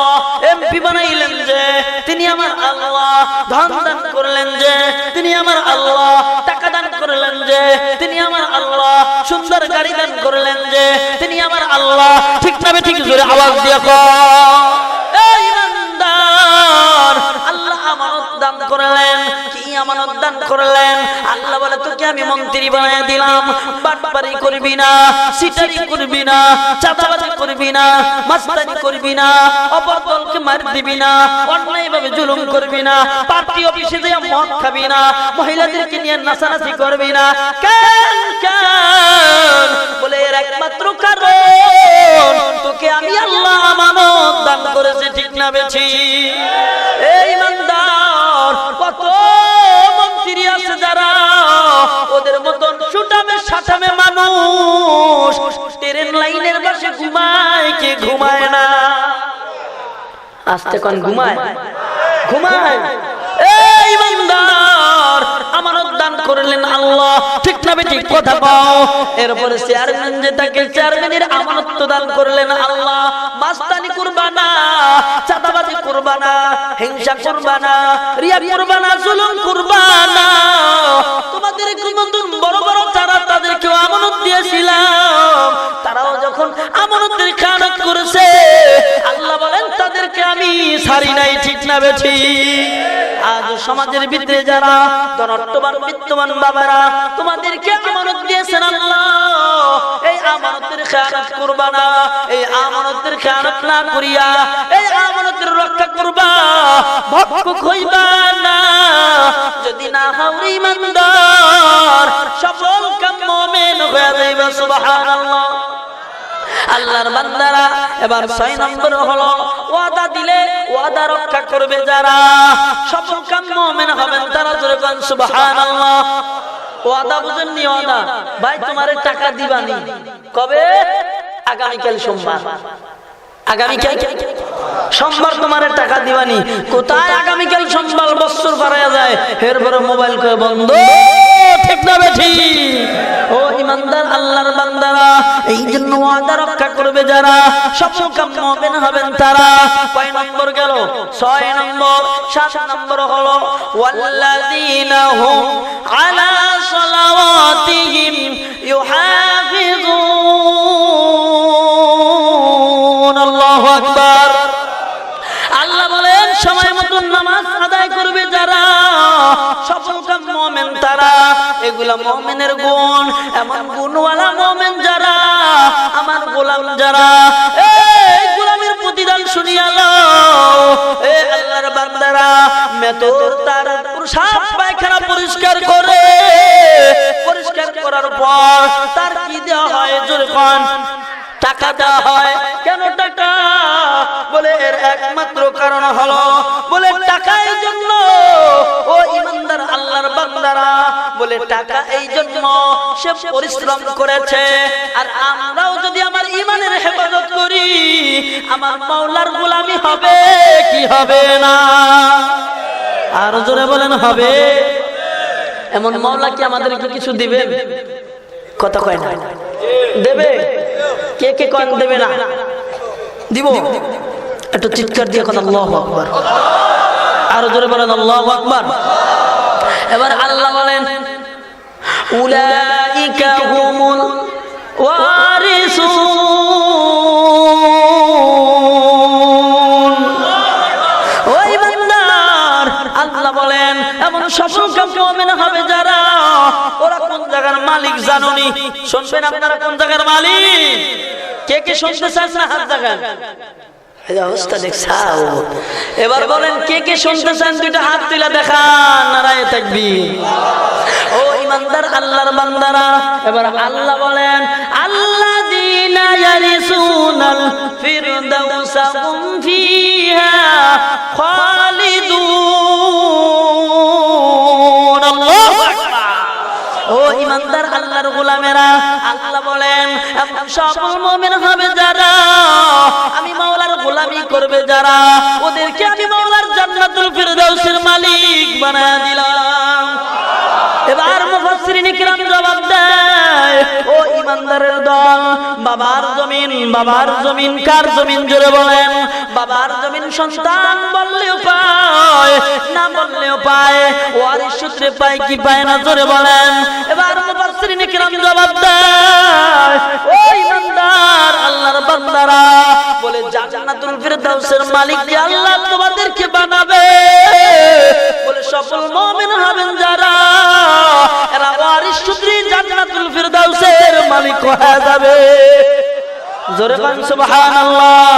এমপি বানাইলেন যে তিনি আমার আল্লাহ। ধন দান করলেন যে তিনি আমার আল্লাহ। টাকা দান করলেন যে তিনি আমার আল্লাহ। সুন্দর গাড়ি দান করলেন যে তিনি আমার আল্লাহ। ঠিক না ঠিক? জোরে আওয়াজ দিয়ে আল্লাহ আমানত দান করলেন। কি আমানত দান করলেন? আল্লাহ বলে তোকে আমি মন্ত্রী বানায় দিলাম। বাটপারি করবি না, সিটারি করবি না, চাঁদাবাজি করবি না, মাস্তানি করবি না, অপর দলকে মার দিবি না, অন্যায়ভাবে জুলুম করবি না, পার্টি অফিসে যেয়ে মদ খাবি না, মহিলাদেরকে নিয়ে নাচানাচি করবি না। কেন কেন? বলে এর একমাত্র কারণ তোকে আমি আল্লাহ আমানত দান করেছি। ঠিক না বেছি? এই ইমানদার, কত মন্ত্রী আছে যারা ওদের মতন সুটামে সাটামে মানুষ ট্রেন লাইনের পাশে ঘুমায়, কে ঘুমায় না? আস্তে কোন ঘুমায়? ঘুমায়। এই ইমানদার, আমানত দান করলেন আল্লাহ। ঠিক না ঠিক? কথা পাও। এরপরে চেয়ারম্যান যে তাকে চেয়ারম্যানের আমানত দান করলেন আল্লাহ। মাস্তানি করবা না, চাঁদাবাজি করবা না, হিংসা করবা না, রিয়া করবা না, জুলুম করবা না। তোমাদের নতুন বড় বড় যারা তাদেরকেও আমানত দিয়েছিলাম, তারাও যখন আমানতের খেয়ানত করেছে আল্লাহ বলেন তাদেরকে আমি ছাড়ি নাই। ঠিক না বেঠি? আজ সমাজের ভিতরে যারা ধনাঢ্যবান বিত্তবান বাবারা তোমাদেরকে আমানত দিয়েছেন আল্লাহ, এই আমানতের খেয়ানত করবা না। এই আমানতের খেয়ানত না করিয়া এই আমানতের রক্ষা করবা, ভক্ষক হইবা না। যদি না হও ঈমানদার, সফল কাম মুমিন হয়ে যাইবা। সুবহানাল্লাহ। আল্লাহর বান্দারা, এবার 6 নম্বর হলো ওয়াদা দিলে ওয়াদা রক্ষা করবে যারা, সফল কাম মুমিন হবেন তারা। যেরকম সুবহানাল্লাহ। ওয়াদা বুঝেননি? ওয়াদা ভাই তোমারে টাকা দিবানি কবে? আগামীকাল সোমবার। আগামীকাল সোমবার তোমারে টাকা দিবানি। কোথায় আগামীকাল সোমবার? বছর পারায়া যায়, এরপরে মোবাইল করে বন্ধ। ঠিক না বেঠি? ও ইমানদার আল্লাহর বান্দারা, এই জন্য ওয়াদা রক্ষা করবে যারা, সফল কাম মুমিন হবেন তারা। কয় নম্বর গেল? 6 নম্বর। 7 নম্বর হলো ওয়াল্লাযীনা হুম আলা সালাওয়াতিহিম ইউহাফিজুন। আল্লাহু আকবার। আল্লাহ বলেন সময় মতন নামাজ আদায় করবে যারা, সফল কাম মুমিন তারা। এগুলা মুমিনের গুণ। এমন গুণওয়ালা মুমিন যারা, আমার গোলাম যারা, এই গোলামের প্রতিদান শুনিয়া লও। এ আল্লাহর বান্দারা, মেতর তার প্রসাব পায়খানা পরিষ্কার করে, পরিষ্কার করার পর তার কি দেওয়া হয়? জোরে কোন? টাকা দেওয়া হয়। কেন টাকা? বলে এর একমাত্র কারণ হলো, বলে টাকা এই জন্য, ও ইমানদার আল্লাহর বান্দারা, বলে টাকা এই জন্য সে পরিশ্রম করেছে। আর আমরাও যদি আমার ইমানের হেফাজত করি, আমার মাওলার গোলামি হবে কি হবে না? আর জোরে বলেন হবে। এমন মাওলা কি আমাদেরকে কিছু দিবেন? কথা কয় না? দেবে? কে কে কোন দেবে না? দিব। একটু চিৎকার দিয়ে কথা আল্লাহু আকবার। আর জোরে বলেন আল্লাহু আকবার। এবার আল্লাহ বলেন উলাইকা হুমুল ওয়ারিসুন। ওই বান্দার আল্লাহ বলেন এমন সফল কাম মুমিন হবে যারা, ওরা কোন জায়গার মালিক জানোনি? শুনবেন আপনারা কোন জায়গার মালিক? কে কে শুনতে চান না? হাত জাগান। এই অবস্থা দেখছাও। এবার বলেন কে কে শুনতে চান দুইটা হাত তুলে দেখান, নারায়ে তাকবীর। ও ইমানদার আল্লাহর বান্দারা, এবার আল্লাহ বলেন আল্লাযীনা ইয়ারিসুনাল ফিরদাউসা হুম ফিহা খালিদুন। আল্লাহু আকবার। ও ইমানদার আল্লাহর গোলামেরা, আল্লাহ বলেন এমন সকল মুমিন হবে যারা আমি মাওলার গোলামি করবে, যারা ওদেরকে আমি মাওলার জান্নাতুল ফিরদাউসের মালিক বানায় দিলাম। এবার মুফাসসিরিন কিরাম জবাব দেয়, ও ইমানদারের দল, বাবার জমিন, বাবার জমিন কার জমিন জোরে বলেন? বাবার জমিন সন্তান বললেও পায়, না বললেও পায়, ওয়ারিশ সূত্রে পায় কি পায় না জোরে বলেন? এবার মুফাসসিরিন কিরাম জবাব দেয়, ও ইমানদার আল্লাহর বান্দারা, বলে জান্নাতুল ফিরদাউসের মালিক যে আল্লাহ তোমাদেরকে বানাবে, বলে সফল মুমিন হবেন যারা এরা ওয়ারিশ সূত্রে জান্নাতুল ফিরদাউসের মালিক হয়ে যাবে। জোরে বলেন সুবহানাল্লাহ।